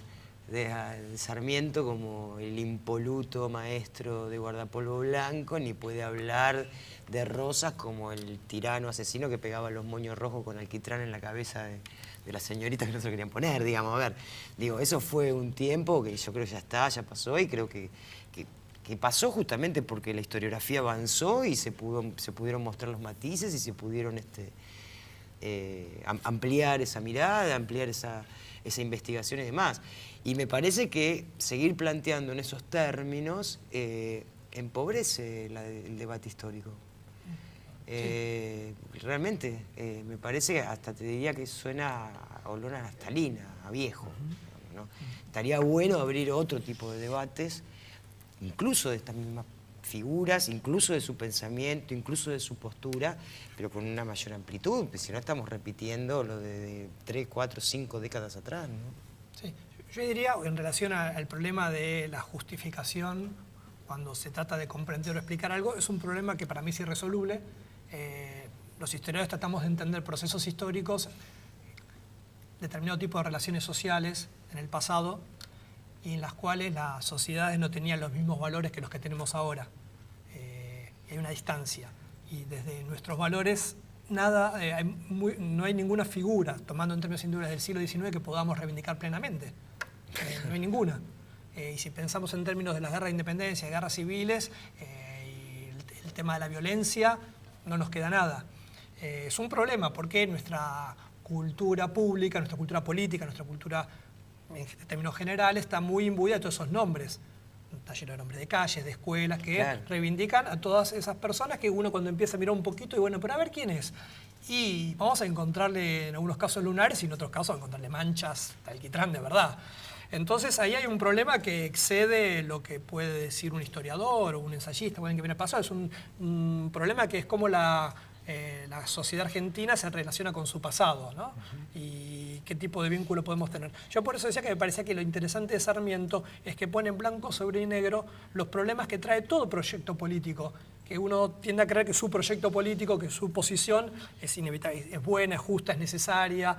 S2: de Sarmiento como el impoluto maestro de guardapolvo blanco, ni puede hablar de Rosas como el tirano asesino que pegaba los moños rojos con alquitrán en la cabeza de las señoritas que no se lo querían poner, digamos. A ver, digo, eso fue un tiempo que yo creo que ya está, ya pasó, y creo que pasó justamente porque la historiografía avanzó y se pudieron mostrar los matices y se pudieron ampliar esa mirada, ampliar esa investigación y demás. Y me parece que seguir planteando en esos términos empobrece el debate histórico. Realmente, me parece que hasta te diría que suena a olor a naftalina, a viejo, ¿no? Estaría bueno abrir otro tipo de debates, incluso de estas mismas figuras, incluso de su pensamiento, incluso de su postura, pero con una mayor amplitud, porque si no estamos repitiendo lo de 3, 4, 5 décadas atrás, ¿no?
S3: Sí. Yo diría, en relación al problema de la justificación, cuando se trata de comprender o explicar algo, es un problema que para mí es irresoluble. Los historiadores tratamos de entender procesos históricos, determinado tipo de relaciones sociales en el pasado, y en las cuales las sociedades no tenían los mismos valores que los que tenemos ahora. Hay una distancia. Y desde nuestros valores, no hay ninguna figura, tomando en términos individuales del siglo XIX, que podamos reivindicar plenamente. No hay ninguna. Y si pensamos en términos de las guerras de independencia, de guerras civiles, y el tema de la violencia, no nos queda nada. Es un problema porque nuestra cultura pública, nuestra cultura política, nuestra cultura en términos generales, está muy imbuida de todos esos nombres. Está lleno de nombres de calles, de escuelas, que reivindican a todas esas personas que uno cuando empieza a mirar un poquito y bueno, pero a ver quién es. Y vamos a encontrarle en algunos casos lunares y en otros casos a encontrarle manchas de alquitrán de verdad. Entonces ahí hay un problema que excede lo que puede decir un historiador o un ensayista, que viene a pasar. Es un problema que es como la sociedad argentina se relaciona con su pasado, ¿no? Y qué tipo de vínculo podemos tener. Yo por eso decía que me parecía que lo interesante de Sarmiento es que pone en blanco sobre negro los problemas que trae todo proyecto político, que uno tiende a creer que su proyecto político, que su posición es inevitable, es buena, es justa, es necesaria.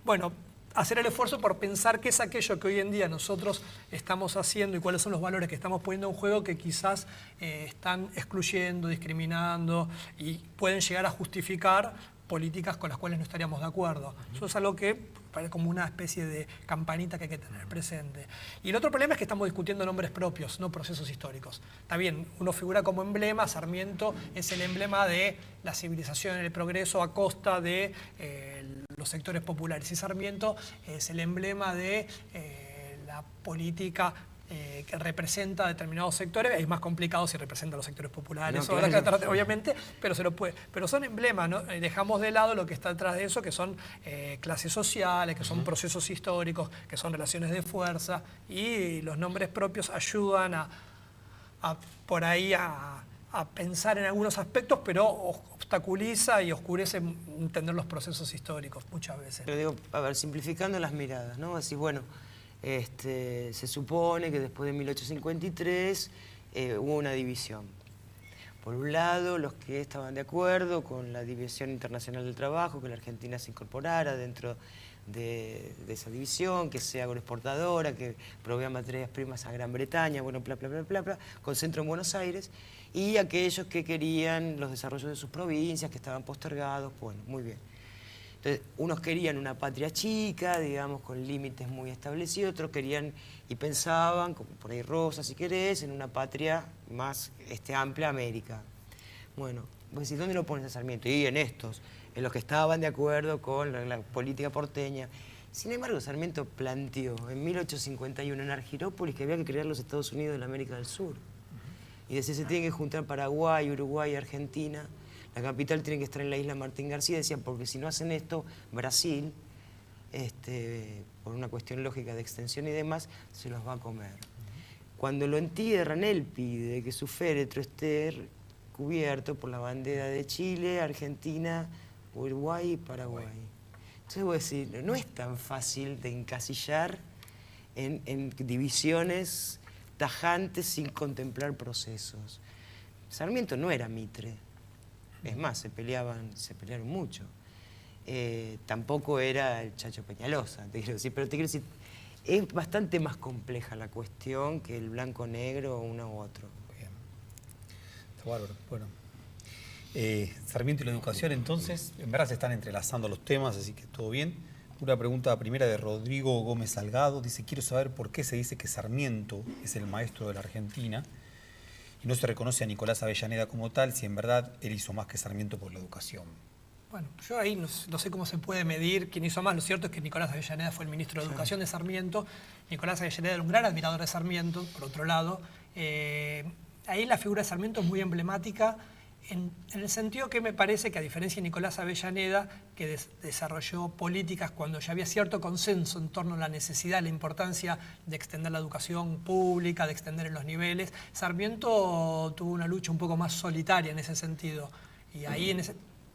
S3: Bueno, hacer el esfuerzo por pensar qué es aquello que hoy en día nosotros estamos haciendo y cuáles son los valores que estamos poniendo en juego que quizás están excluyendo, discriminando y pueden llegar a justificar políticas con las cuales no estaríamos de acuerdo. Eso es algo que parece como una especie de campanita que hay que tener presente. Y el otro problema es que estamos discutiendo nombres propios, no procesos históricos. Está bien, uno figura como emblema, Sarmiento es el emblema de la civilización, el progreso a costa de los sectores populares. Y Sarmiento es el emblema de la política que representa determinados sectores. Es más complicado si representa a los sectores populares,
S2: no, claro.
S3: obviamente, pero se lo puede. Pero son emblemas, ¿no? Dejamos de lado lo que está detrás de eso, que son clases sociales, que son procesos históricos, que son relaciones de fuerza, y los nombres propios ayudan por ahí a pensar en algunos aspectos, pero obstaculiza y oscurece entender los procesos históricos muchas veces.
S2: Pero digo, a ver, simplificando las miradas, ¿no? Así, bueno, se supone que después de 1853 hubo una división. Por un lado, los que estaban de acuerdo con la División Internacional del Trabajo, que la Argentina se incorporara dentro de esa división, que sea agroexportadora, que provea materias primas a Gran Bretaña, bueno, bla, bla, bla, bla, bla, con centro en Buenos Aires, y aquellos que querían los desarrollos de sus provincias, que estaban postergados, bueno, muy bien. Entonces, unos querían una patria chica, digamos, con límites muy establecidos, otros querían y pensaban, como por ahí Rosa, si querés, en una patria más amplia, América. Bueno, vos decís, ¿dónde lo pones a Sarmiento? Y en estos, en los que estaban de acuerdo con la política porteña. Sin embargo, Sarmiento planteó en 1851 en Argirópolis que había que crear los Estados Unidos de la América del Sur. Y decía, se tienen que juntar Paraguay, Uruguay, Argentina. La capital tiene que estar en la isla Martín García, decían, porque si no hacen esto, Brasil, por una cuestión lógica de extensión y demás, se los va a comer. Cuando lo entierran, él pide que su féretro esté cubierto por la bandera de Chile, Argentina, Uruguay y Paraguay. Entonces voy a decir, no es tan fácil de encasillar en divisiones tajantes sin contemplar procesos. Sarmiento no era Mitre. Es más, se pelearon mucho. Tampoco era el Chacho Peñalosa, te quiero decir, pero te quiero decir, es bastante más compleja la cuestión que el blanco-negro o uno u otro.
S1: Bien. Está bárbaro. Bueno. Sarmiento y la educación, entonces, en verdad se están entrelazando los temas, así que todo bien. Una pregunta primera de Rodrigo Gómez Salgado, dice, quiero saber por qué se dice que Sarmiento es el maestro de la Argentina y no se reconoce a Nicolás Avellaneda como tal, si en verdad él hizo más que Sarmiento por la educación.
S3: Bueno, yo ahí no sé cómo se puede medir quién hizo más. Lo cierto es que Nicolás Avellaneda fue el ministro de Educación de Sarmiento. Nicolás Avellaneda era un gran admirador de Sarmiento, por otro lado. Ahí la figura de Sarmiento es muy emblemática en el sentido que me parece que, a diferencia de Nicolás Avellaneda, que desarrolló políticas cuando ya había cierto consenso en torno a la necesidad, la importancia de extender la educación pública, de extender en los niveles, Sarmiento tuvo una lucha un poco más solitaria en ese sentido. Y ahí,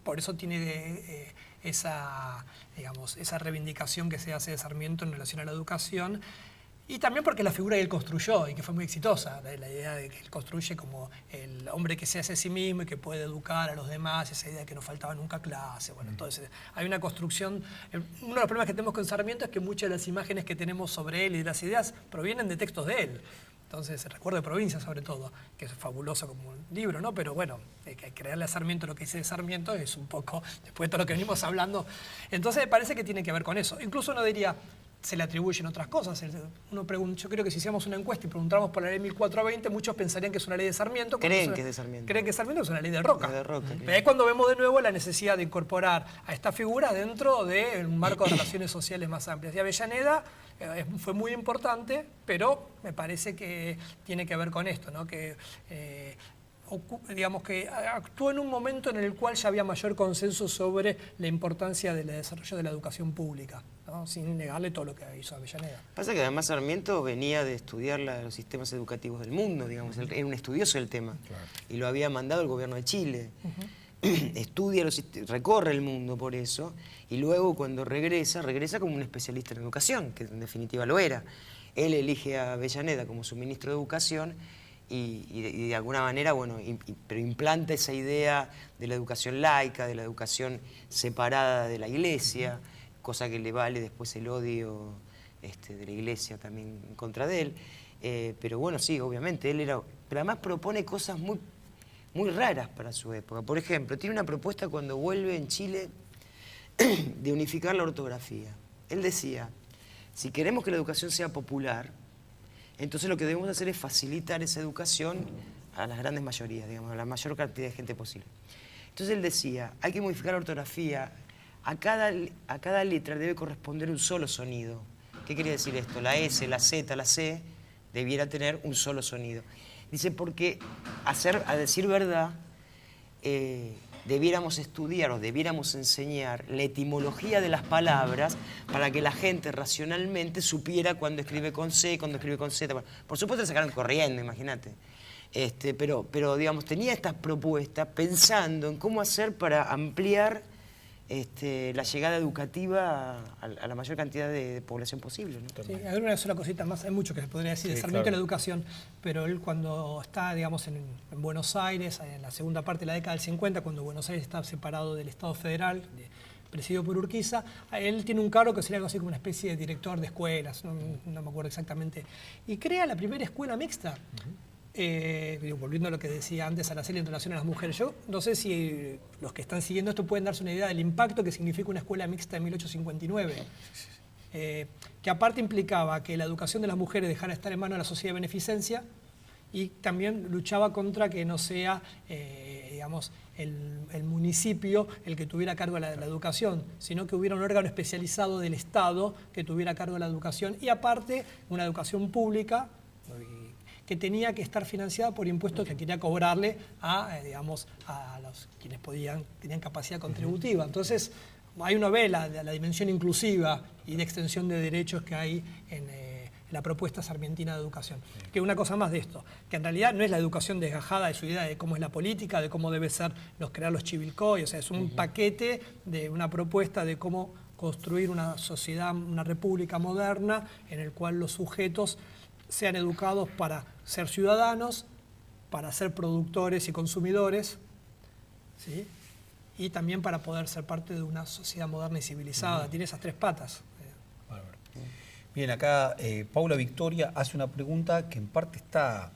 S3: por eso tiene esa reivindicación que se hace de Sarmiento en relación a la educación. Y también porque la figura que él construyó y que fue muy exitosa, la idea de que él construye como el hombre que se hace a sí mismo y que puede educar a los demás, esa idea de que no faltaba nunca clase. Bueno, entonces hay una construcción. Uno de los problemas que tenemos con Sarmiento es que muchas de las imágenes que tenemos sobre él y de las ideas provienen de textos de él. Entonces, el Recuerdo de Provincia, sobre todo, que es fabuloso como un libro, ¿no? Pero bueno, creerle a Sarmiento lo que dice de Sarmiento es un poco, después de todo lo que venimos hablando. Entonces, me parece que tiene que ver con eso. Incluso uno diría, se le atribuyen otras cosas. Uno pregunta, yo creo que si hiciéramos una encuesta y preguntáramos por la ley 1420, muchos pensarían que es una ley de Sarmiento.
S2: Creen que es de Sarmiento.
S3: Creen que Sarmiento es una ley de Roca.
S2: De Roca,
S3: Pero ahí cuando vemos de nuevo la necesidad de incorporar a esta figura dentro de un marco de relaciones sociales más amplias. Y Avellaneda fue muy importante, pero me parece que tiene que ver con esto, ¿no? Que digamos que actuó en un momento en el cual ya había mayor consenso sobre la importancia del desarrollo de la educación pública, ¿no? Sin negarle todo lo que hizo Avellaneda.
S2: Pasa que además Sarmiento venía de estudiar los sistemas educativos del mundo, digamos, era un estudioso del tema, claro. Y lo había mandado el gobierno de Chile. Estudia, recorre el mundo por eso, y luego cuando regresa como un especialista en educación, que en definitiva lo era. Él elige a Avellaneda como su ministro de Educación, y de alguna manera, bueno, pero implanta esa idea de la educación laica, de la educación separada de la Iglesia, cosa que le vale después el odio de la Iglesia también en contra de él. Pero bueno, sí, obviamente, él era... Pero además propone cosas muy raras para su época. Por ejemplo, tiene una propuesta cuando vuelve en Chile de unificar la ortografía. Él decía, si queremos que la educación sea popular, entonces lo que debemos hacer es facilitar esa educación a las grandes mayorías, digamos, a la mayor cantidad de gente posible. Entonces él decía, hay que modificar la ortografía, a cada letra debe corresponder un solo sonido. ¿Qué quería decir esto? La S, la Z, la C debiera tener un solo sonido. Dice, porque a decir verdad, debiéramos estudiar o debiéramos enseñar la etimología de las palabras para que la gente racionalmente supiera cuándo escribe con C, cuándo escribe con Z. Por supuesto le sacaron corriendo, imagínate. Pero digamos, tenía estas propuestas pensando en cómo hacer para ampliar la llegada educativa a la mayor cantidad de población posible, ¿no?
S3: Sí, hay una sola cosita más, hay mucho que se podría decir de Sarmiento en la educación, pero él cuando está, digamos, en Buenos Aires, en la segunda parte de la década del 50, cuando Buenos Aires está separado del Estado federal, presidido por Urquiza, él tiene un cargo que sería algo así como una especie de director de escuelas, no me acuerdo exactamente, y crea la primera escuela mixta. Volviendo a lo que decía antes Araceli en relación a las mujeres, yo no sé si los que están siguiendo esto pueden darse una idea del impacto que significa una escuela mixta en 1859, que aparte implicaba que la educación de las mujeres dejara de estar en manos de la sociedad de beneficencia y también luchaba contra que no sea, digamos, el municipio el que tuviera a cargo la educación, sino que hubiera un órgano especializado del Estado que tuviera a cargo la educación y aparte una educación pública que tenía que estar financiada por impuestos que quería cobrarle digamos, a los quienes tenían capacidad contributiva. Entonces, hay una vela de la dimensión inclusiva y de extensión de derechos que hay en la propuesta sarmientina de educación. Que una cosa más de esto, que en realidad no es la educación desgajada de su idea de cómo es la política, de cómo debe ser crear los chivilcoy, o sea, es un paquete de una propuesta de cómo construir una sociedad, una república moderna en el cual los sujetos sean educados para ser ciudadanos, para ser productores y consumidores, ¿sí? Y también para poder ser parte de una sociedad moderna y civilizada. Tiene esas tres patas.
S1: Bien, acá Paula Victoria hace una pregunta que en parte está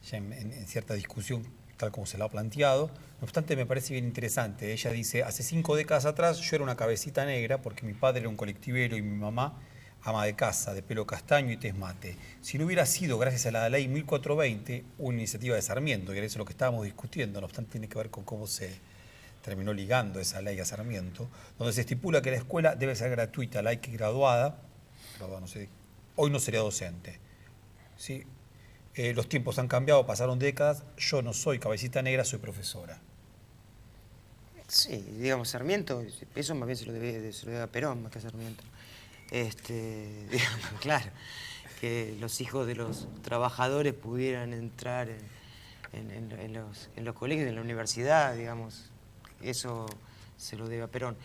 S1: ya en cierta discusión, tal como se la ha planteado. No obstante, me parece bien interesante. Ella dice, hace 5 décadas atrás yo era una cabecita negra porque mi padre era un colectivero y mi mamá ama de casa, de pelo castaño y tez mate. Si no hubiera sido, gracias a la ley 1420, una iniciativa de Sarmiento, que era eso lo que estábamos discutiendo, no obstante tiene que ver con cómo se terminó ligando esa ley a Sarmiento, donde se estipula que la escuela debe ser gratuita, laica y graduada no sé, hoy no sería docente. ¿Sí? Los tiempos han cambiado, pasaron décadas, yo no soy cabecita negra, soy profesora.
S2: Sí, digamos, Sarmiento, eso más bien se lo debe a Perón, más que a Sarmiento. Digamos, claro, que los hijos de los trabajadores pudieran entrar en los colegios, en la universidad, digamos, eso se lo debe a Perón.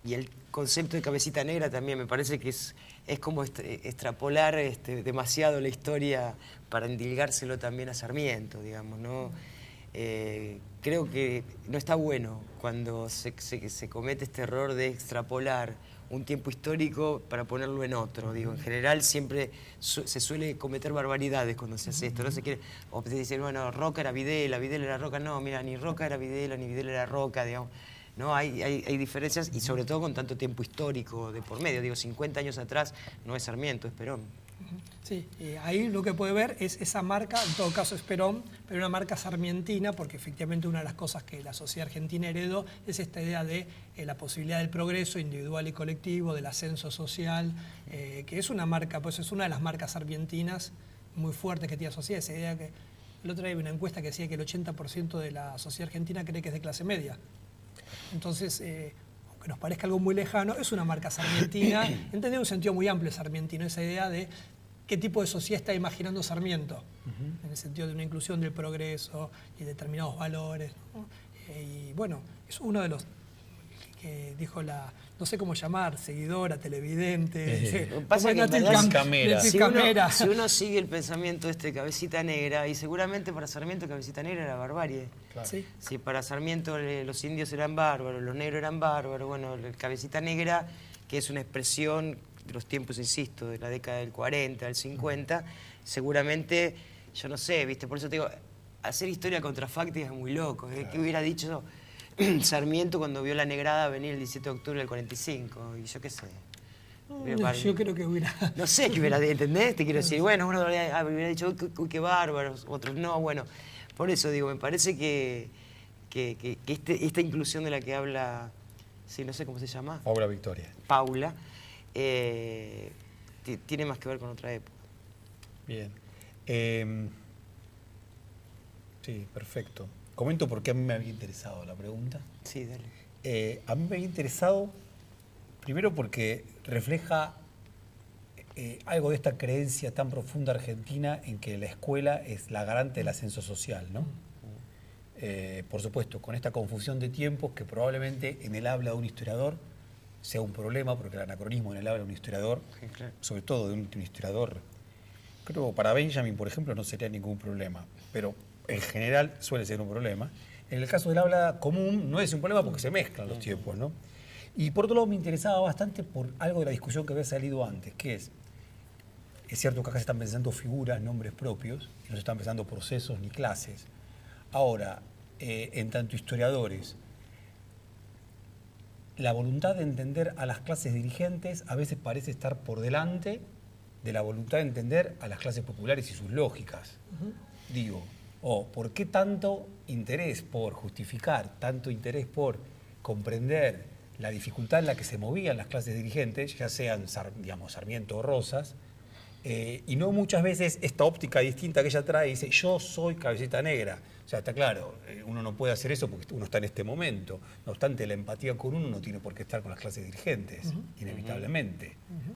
S2: Y el concepto de cabecita negra también me parece que es como extrapolar demasiado la historia para endilgárselo también a Sarmiento, digamos, ¿no? Creo que no está bueno cuando se comete este error de extrapolar un tiempo histórico para ponerlo en otro. Digo, en general siempre se suele cometer barbaridades cuando se hace esto. No se quiere, o se dice, bueno, Roca era Videla, Videla era Roca. No, mira, ni Roca era Videla, ni Videla era Roca, digamos. No, hay diferencias y sobre todo con tanto tiempo histórico de por medio. Digo, 50 años atrás no es Sarmiento, es Perón.
S3: Sí, ahí lo que puede ver es esa marca, en todo caso es Perón, pero una marca sarmientina, porque efectivamente una de las cosas que la sociedad argentina heredó es esta idea de la posibilidad del progreso individual y colectivo, del ascenso social, que es una marca, pues es una de las marcas sarmientinas muy fuertes que tiene la sociedad. Esa idea que el otro día había una encuesta que decía que el 80% de la sociedad argentina cree que es de clase media. Entonces, aunque nos parezca algo muy lejano, es una marca sarmientina, entendí un sentido muy amplio sarmientino, esa idea de qué tipo de sociedad está imaginando Sarmiento, en el sentido de una inclusión del progreso y determinados valores, ¿no? Y bueno, es uno de los que dijo no sé cómo llamar, seguidora, televidente,
S2: Lo que pasa es que en
S1: Camera.
S2: si uno sigue el pensamiento de Cabecita Negra, y seguramente para Sarmiento Cabecita Negra era barbarie.
S1: Claro.
S3: Sí.
S2: Si para Sarmiento los indios eran bárbaros, los negros eran bárbaros, bueno, el Cabecita Negra, que es una expresión de los tiempos, insisto, de la década del 40, del 50, seguramente, yo no sé, ¿viste? Por eso te digo, hacer historia contrafáctica es muy loco. Claro. ¿Qué hubiera dicho Sarmiento cuando vio la negrada venir el 17 de octubre del 45? Y yo qué sé.
S3: Yo creo que hubiera...
S2: No sé qué hubiera, ¿entendés? Te quiero decir, bueno, uno hubiera dicho, uy, qué bárbaros, otros no, bueno. Por eso digo, me parece que esta inclusión de la que habla, sí, no sé cómo se llama.
S1: Paula Victoria.
S2: Paula. Tiene más que ver con otra época.
S1: Bien. Sí, perfecto. Comento porque a mí me había interesado la pregunta.
S2: Sí, dale.
S1: A mí me había interesado, primero porque refleja algo de esta creencia tan profunda argentina en que la escuela es la garante del ascenso social, ¿no? Por supuesto, con esta confusión de tiempos que probablemente en el habla de un historiador sea un problema, porque el anacronismo en el habla de un historiador, sí, claro, sobre todo de un historiador, creo que para Benjamin, por ejemplo, no sería ningún problema, pero en general suele ser un problema. En el caso del habla común no es un problema porque se mezclan los tiempos, ¿no? Y por otro lado me interesaba bastante por algo de la discusión que había salido antes, que es cierto que acá se están pensando figuras, nombres propios, y no se están pensando procesos ni clases. Ahora, en tanto historiadores, la voluntad de entender a las clases dirigentes a veces parece estar por delante de la voluntad de entender a las clases populares y sus lógicas. Digo, ¿por qué tanto interés por justificar, tanto interés por comprender la dificultad en la que se movían las clases dirigentes, ya sean, digamos, Sarmiento o Rosas, y no muchas veces esta óptica distinta que ella trae dice, yo soy Cabecita Negra? O sea, está claro, uno no puede hacer eso porque uno está en este momento. No obstante, la empatía con uno no tiene por qué estar con las clases dirigentes, inevitablemente.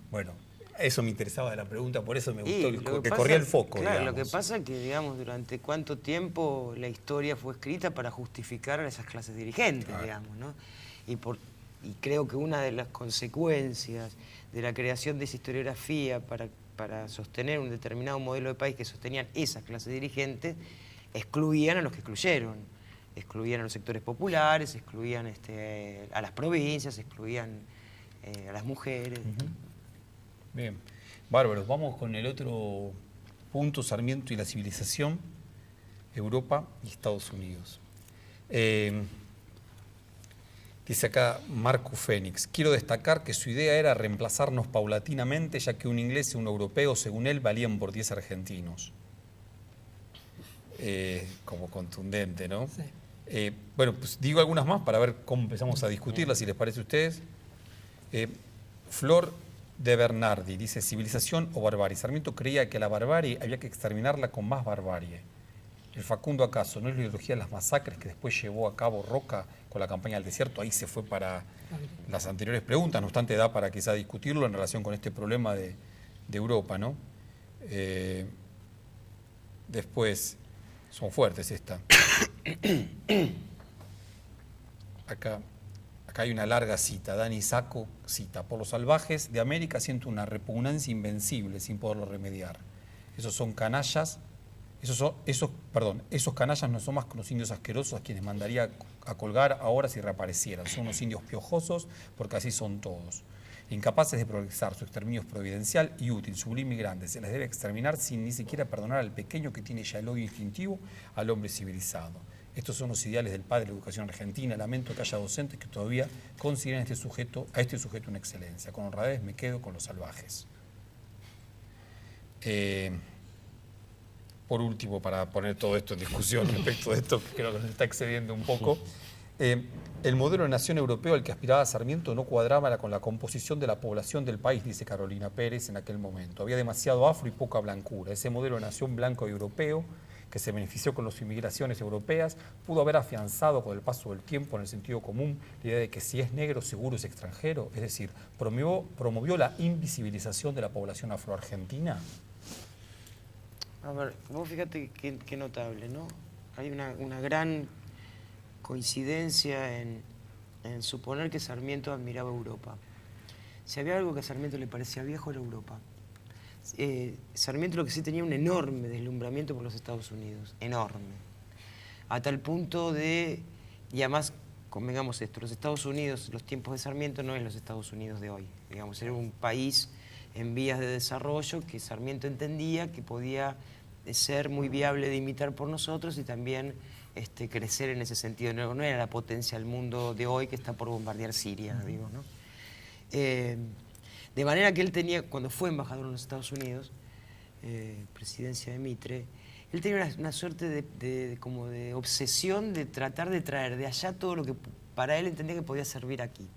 S1: Bueno, eso me interesaba de la pregunta, por eso me gustó que corría el foco.
S2: Claro,
S1: digamos.
S2: Lo que pasa es que, digamos, durante cuánto tiempo la historia fue escrita para justificar a esas clases dirigentes, claro, digamos, ¿no? Y creo que una de las consecuencias de la creación de esa historiografía para sostener un determinado modelo de país que sostenían esas clases dirigentes, excluían a los que excluían a los sectores populares, excluían a las provincias, excluían a las mujeres.
S1: Bien, bárbaro. Vamos con el otro punto, Sarmiento y la civilización, Europa y Estados Unidos. Dice acá Marco Fénix, quiero destacar que su idea era reemplazarnos paulatinamente, ya que un inglés y un europeo, según él, valían por 10 argentinos. Como contundente, ¿no? Sí. Bueno, pues digo algunas más para ver cómo empezamos a discutirlas, si les parece a ustedes. Flor de Bernardi dice, civilización o barbarie. Sarmiento creía que la barbarie había que exterminarla con más barbarie. El Facundo acaso, ¿no es la ideología de las masacres que después llevó a cabo Roca con la campaña del desierto? Ahí se fue para las anteriores preguntas, no obstante da para quizá discutirlo en relación con este problema de Europa, ¿no? Después, son fuertes estas. Acá hay una larga cita. Dani Sacco cita, por los salvajes de América siento una repugnancia invencible sin poderlo remediar. Esos son canallas. Esos canallas no son más que unos indios asquerosos a quienes mandaría a colgar ahora si reaparecieran. Son unos indios piojosos porque así son todos. Incapaces de progresar, su exterminio es providencial y útil, sublime y grande. Se les debe exterminar sin ni siquiera perdonar al pequeño que tiene ya el odio instintivo al hombre civilizado. Estos son los ideales del padre de la educación argentina. Lamento que haya docentes que todavía consideren a este sujeto una excelencia. Con honradez me quedo con los salvajes. Por último, para poner todo esto en discusión respecto de esto, que creo que nos está excediendo un poco, el modelo de nación europeo al que aspiraba Sarmiento no cuadraba con la composición de la población del país, dice Carolina Pérez en aquel momento. Había demasiado afro y poca blancura. Ese modelo de nación blanco y europeo, que se benefició con las inmigraciones europeas, pudo haber afianzado con el paso del tiempo en el sentido común la idea de que si es negro seguro es extranjero, es decir, promovió la invisibilización de la población afroargentina.
S2: A ver, vos fíjate qué notable, ¿no? Hay una gran coincidencia en suponer que Sarmiento admiraba Europa. Si había algo que a Sarmiento le parecía viejo era Europa. Sarmiento lo que sí tenía un enorme deslumbramiento por los Estados Unidos, enorme. A tal punto de, y además, convengamos esto, los Estados Unidos, los tiempos de Sarmiento no es los Estados Unidos de hoy. Digamos, era un país en vías de desarrollo que Sarmiento entendía que podía ser muy viable de imitar por nosotros y también crecer en ese sentido. No era la potencia del mundo de hoy que está por bombardear Siria, digo, ¿no? De manera que él tenía, cuando fue embajador en los Estados Unidos, presidencia de Mitre, él tenía una suerte como de obsesión de tratar de traer de allá todo lo que para él entendía que podía servir aquí.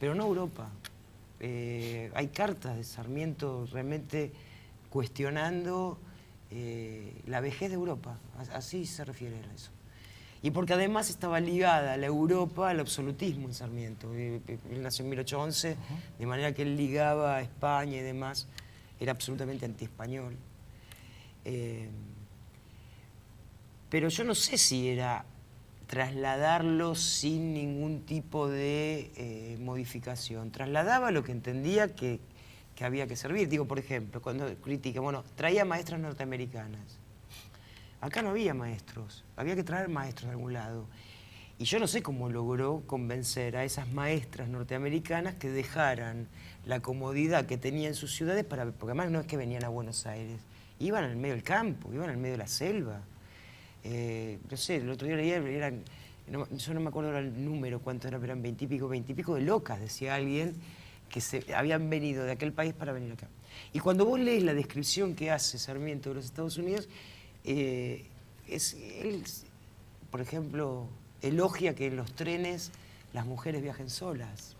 S2: Pero no Europa. Hay cartas de Sarmiento realmente cuestionando la vejez de Europa, así se refiere a eso. Y porque además estaba ligada la Europa al absolutismo en Sarmiento. Él nació en 1811, de manera que él ligaba a España y demás, era absolutamente antiespañol. Pero yo no sé si era trasladarlo sin ningún tipo de modificación. Trasladaba lo que entendía que había que servir. Digo, por ejemplo, cuando critica, bueno, traía maestras norteamericanas. Acá no había maestros, había que traer maestros de algún lado. Y yo no sé cómo logró convencer a esas maestras norteamericanas que dejaran la comodidad que tenían en sus ciudades, porque además no es que venían a Buenos Aires, iban al medio del campo, iban al medio de la selva. No sé, el otro día leía, yo no me acuerdo ahora el número, cuánto era, pero eran 20 y pico de locas, decía alguien, que habían venido de aquel país para venir acá. Y cuando vos lees la descripción que hace Sarmiento de los Estados Unidos, él, por ejemplo, elogia que en los trenes las mujeres viajen solas.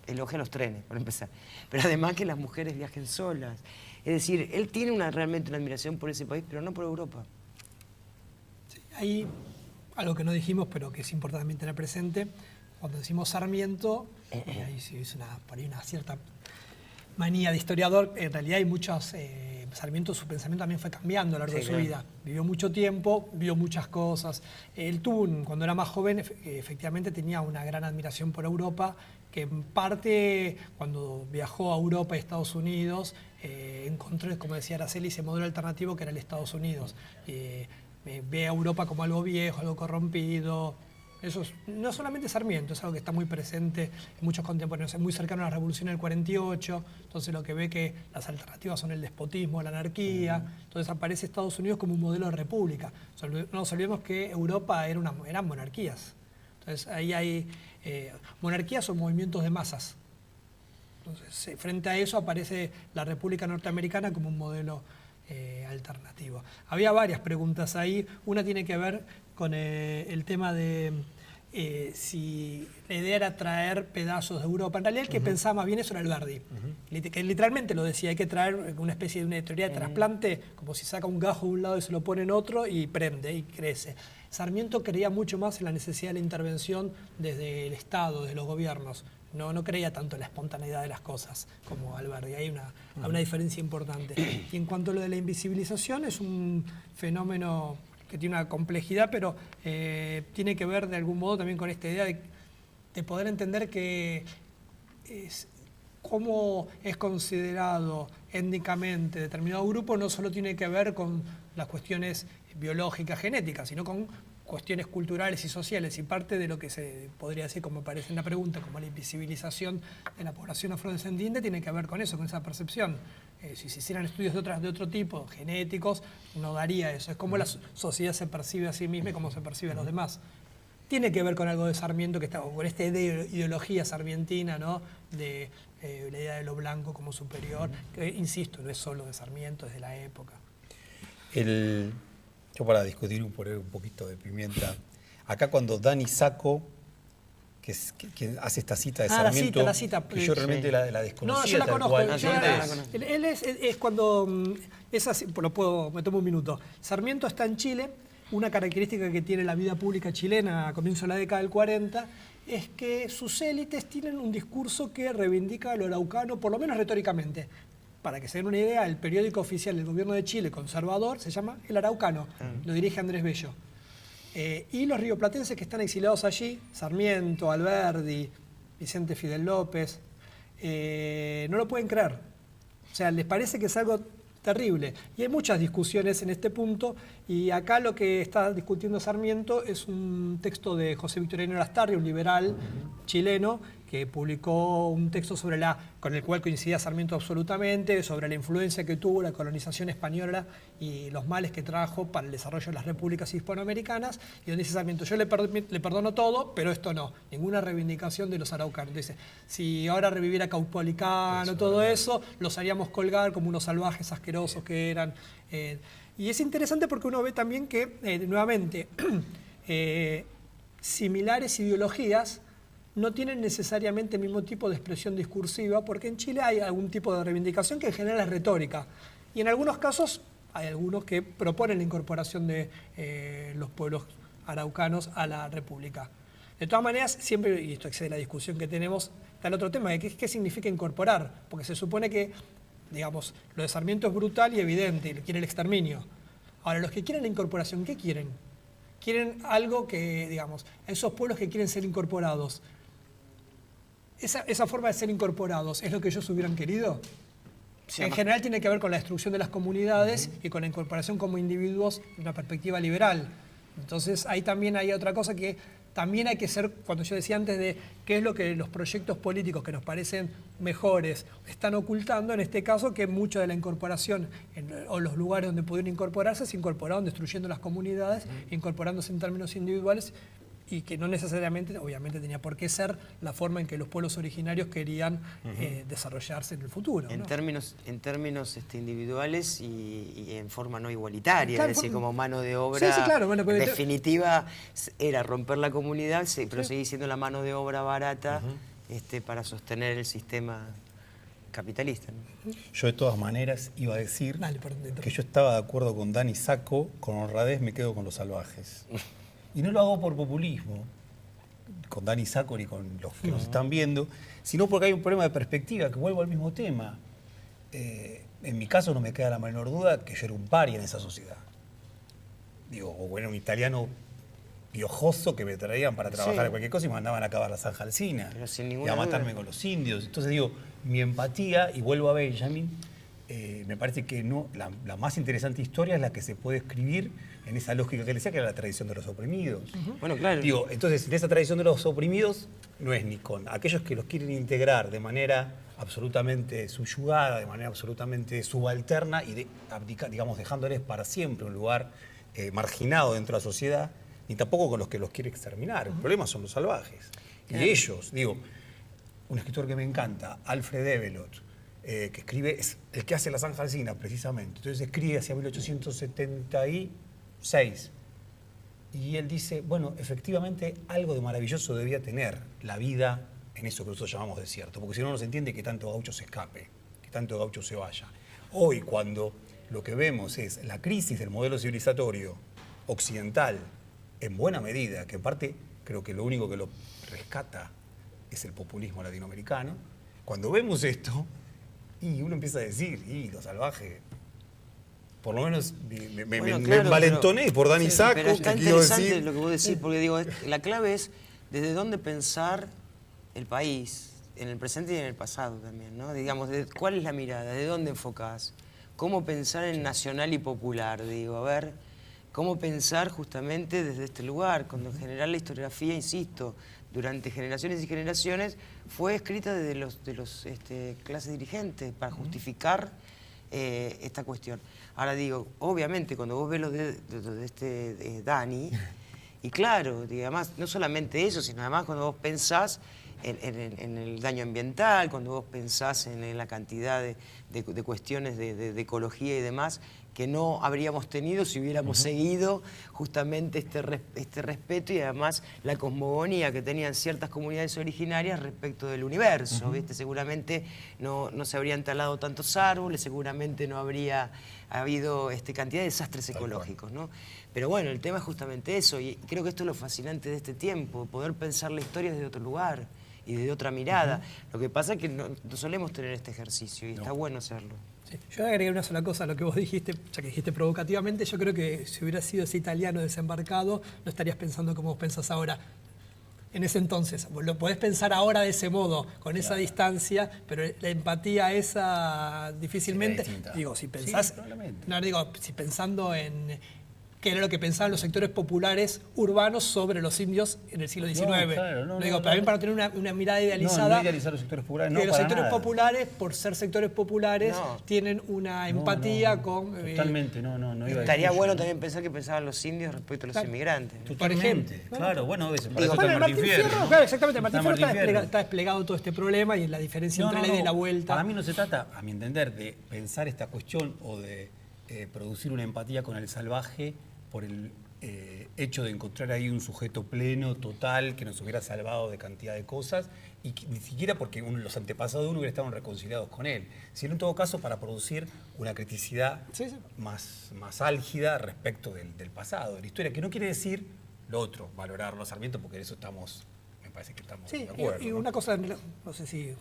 S2: Elogia los trenes, por empezar. Pero además que las mujeres viajen solas. Es decir, él tiene realmente una admiración por ese país, pero no por Europa.
S3: Sí, hay algo que no dijimos, pero que es importante también tener presente. Cuando decimos Sarmiento, ahí sí es por ahí una cierta manía de historiador. En realidad hay muchos... Sarmiento, su pensamiento también fue cambiando a lo largo de su vida. Vivió mucho tiempo, vio muchas cosas. Él tuvo, cuando era más joven, efectivamente tenía una gran admiración por Europa, que en parte, cuando viajó a Europa y Estados Unidos, encontró, como decía Araceli, ese modelo alternativo que era el Estados Unidos. Ve a Europa como algo viejo, algo corrompido. Eso no solamente Sarmiento, es algo que está muy presente en muchos contemporáneos, es muy cercano a la Revolución del 48, entonces lo que ve que las alternativas son el despotismo, la anarquía, entonces aparece Estados Unidos como un modelo de república. No nos olvidemos que Europa eran monarquías, entonces ahí hay monarquías o movimientos de masas. Entonces frente a eso aparece la República Norteamericana como un modelo alternativo. Había varias preguntas ahí, una tiene que ver con el tema de si la idea era traer pedazos de Europa. En realidad el que pensaba más bien eso era Alberdi, que literalmente lo decía, hay que traer una especie de una teoría de trasplante, como si saca un gajo de un lado y se lo pone en otro y prende y crece. Sarmiento creía mucho más en la necesidad de la intervención desde el Estado, desde los gobiernos. No creía tanto en la espontaneidad de las cosas como Alberdi. Hay una diferencia importante. Y en cuanto a lo de la invisibilización, es un fenómeno que tiene una complejidad, pero tiene que ver de algún modo también con esta idea de poder entender que cómo es considerado étnicamente determinado grupo no solo tiene que ver con las cuestiones biológicas, genéticas, sino con cuestiones culturales y sociales, y parte de lo que se podría decir, como aparece en la pregunta, como la invisibilización de la población afrodescendiente, tiene que ver con eso, con esa percepción. Si se hicieran estudios de otro tipo, genéticos, no daría eso. Es como la sociedad se percibe a sí misma y cómo se percibe a los demás. tiene que ver con algo de Sarmiento, que está con esta ideología sarmientina, ¿no? De la idea de lo blanco como superior, que, insisto, no es solo de Sarmiento, es de la época.
S1: Yo para discutir poner un poquito de pimienta, acá cuando Dani Sacco, que hace esta cita de Sarmiento,
S3: la cita,
S1: que yo realmente la desconocía.
S3: No, yo la
S1: tal
S3: conozco.
S1: cual.
S3: Él es cuando, es así, me tomo un minuto. Sarmiento está en Chile. Una característica que tiene la vida pública chilena a comienzos de la década del 40 es que sus élites tienen un discurso que reivindica lo araucano, por lo menos retóricamente. Para que se den una idea, el periódico oficial del gobierno de Chile, conservador, se llama El Araucano, lo dirige Andrés Bello. Y los rioplatenses que están exiliados allí, Sarmiento, Alberdi, Vicente Fidel López, no lo pueden creer. O sea, les parece que es algo terrible. Y hay muchas discusiones en este punto, y acá lo que está discutiendo Sarmiento es un texto de José Victoriano Lastarria, un liberal chileno, que publicó un texto con el cual coincidía Sarmiento absolutamente, sobre la influencia que tuvo la colonización española y los males que trajo para el desarrollo de las repúblicas hispanoamericanas, y donde dice Sarmiento, yo le perdono todo, pero esto no, ninguna reivindicación de los araucanos. Dice, si ahora reviviera Caupolicano, todo eso, los haríamos colgar como unos salvajes asquerosos que eran. Y es interesante porque uno ve también que, nuevamente, similares ideologías no tienen necesariamente el mismo tipo de expresión discursiva, porque en Chile hay algún tipo de reivindicación que en general es retórica. Y en algunos casos hay algunos que proponen la incorporación de los pueblos araucanos a la República. De todas maneras, siempre, y esto excede la discusión que tenemos, está el otro tema de qué significa incorporar, porque se supone que, digamos, lo de Sarmiento es brutal y evidente, y quiere el exterminio. Ahora, los que quieren la incorporación, ¿qué quieren? Quieren algo que, digamos, esos pueblos que quieren ser incorporados, esa forma de ser incorporados, ¿es lo que ellos hubieran querido? Sí, en general tiene que ver con la destrucción de las comunidades y con la incorporación como individuos en una perspectiva liberal. Entonces ahí también hay otra cosa que también hay que ser, cuando yo decía antes de qué es lo que los proyectos políticos que nos parecen mejores están ocultando, en este caso que mucha de la incorporación o los lugares donde pudieron incorporarse se incorporaron destruyendo las comunidades, incorporándose en términos individuales, y que no necesariamente, obviamente, tenía por qué ser la forma en que los pueblos originarios querían desarrollarse en el futuro, ¿no?
S2: En términos individuales y en forma no igualitaria,
S3: claro,
S2: es decir, como mano de obra.
S3: Sí, claro, bueno,
S2: en definitiva, era romper la comunidad, pero seguir siendo la mano de obra barata para sostener el sistema capitalista, ¿no?
S1: Yo de todas maneras iba a decir que yo estaba de acuerdo con Dani Sacco, con honradez me quedo con los salvajes. Y no lo hago por populismo, con Dani Sacco ni con los que nos están viendo, sino porque hay un problema de perspectiva, que vuelvo al mismo tema. En mi caso no me queda la menor duda que yo era un paria en esa sociedad. Digo, o bueno, un italiano piojoso que me traían para trabajar en cualquier cosa y me mandaban a acabar la Zanja Alsina y a matarme con los indios. Entonces digo, mi empatía, y vuelvo a Benjamin, me parece que no, la más interesante historia es la que se puede escribir en esa lógica que le decía, que era la tradición de los oprimidos.
S2: Bueno, claro.
S1: Digo, entonces, en esa tradición de los oprimidos no es ni con aquellos que los quieren integrar de manera absolutamente subyugada, de manera absolutamente subalterna y digamos, dejándoles para siempre un lugar marginado dentro de la sociedad, ni tampoco con los que los quiere exterminar. El problema son los salvajes. Y ellos, digo, un escritor que me encanta, Alfred Evelot, que escribe, es el que hace la Zanja Alsina, precisamente. Entonces escribe hacia 1876. Y él dice, bueno, efectivamente algo de maravilloso debía tener la vida en eso que nosotros llamamos desierto, porque si no, no se entiende que tanto gaucho se escape, que tanto gaucho se vaya. Hoy, cuando lo que vemos es la crisis del modelo civilizatorio occidental, en buena medida, que en parte creo que lo único que lo rescata es el populismo latinoamericano, cuando vemos esto, y uno empieza a decir, y los salvajes, por lo menos me envalentoné por Dani Sacco.
S2: Pero está interesante lo que vos decís, porque digo, la clave es desde dónde pensar el país, en el presente y en el pasado también, ¿no? Digamos, ¿cuál es la mirada? ¿De dónde enfocás? ¿Cómo pensar en nacional y popular? Digo, a ver, ¿cómo pensar justamente desde este lugar? Cuando en general la historiografía, insisto, durante generaciones y generaciones, fue escrita desde los clases dirigentes para justificar esta cuestión. Ahora digo, obviamente, cuando vos ves lo de Dani, Y claro, y además, no solamente eso, sino además cuando vos pensás en el daño ambiental, cuando vos pensás en la cantidad de cuestiones de ecología y demás, que no habríamos tenido si hubiéramos seguido justamente este respeto y además la cosmogonía que tenían ciertas comunidades originarias respecto del universo, ¿viste? Seguramente no se habrían talado tantos árboles, seguramente no habría habido cantidad de desastres ecológicos, ¿no? Pero bueno, el tema es justamente eso, y creo que esto es lo fascinante de este tiempo, poder pensar la historia desde otro lugar y desde otra mirada. Lo que pasa es que no solemos tener este ejercicio y está bueno hacerlo.
S3: Sí. Yo agregué una sola cosa a lo que vos dijiste, ya que dijiste provocativamente. Yo creo que si hubiera sido ese italiano desembarcado, no estarías pensando como vos pensás ahora. En ese entonces, vos lo podés pensar ahora de ese modo, con esa distancia, pero la empatía esa difícilmente. Digo, si pensás, no, digo, si pensando en qué era lo que pensaban los sectores populares urbanos sobre los indios en el siglo XIX. También para tener una mirada idealizada.
S1: No idealizar los sectores populares,
S3: que los sectores populares, por ser sectores populares, tienen una empatía con...
S1: Totalmente, no iba a decir.
S2: Estaría bueno también pensar que pensaban los indios respecto a los inmigrantes.
S1: Totalmente, claro, bueno, eso, para
S3: Digo,
S1: eso está
S3: Martín Fierro. Claro, exactamente, Martín Fierro está desplegado todo este problema y la diferencia entre la ida y la vuelta.
S1: Para mí no se trata, a mi entender, de pensar esta cuestión o de producir una empatía con el salvaje por el hecho de encontrar ahí un sujeto pleno, total, que nos hubiera salvado de cantidad de cosas, y que, ni siquiera porque los antepasados de uno hubieran estado reconciliados con él, sino en todo caso para producir una criticidad más álgida respecto del pasado, de la historia, que no quiere decir lo otro, valorarlo a Sarmiento, porque en eso estamos... Parece que estamos de acuerdo.
S3: Y una cosa, no sé si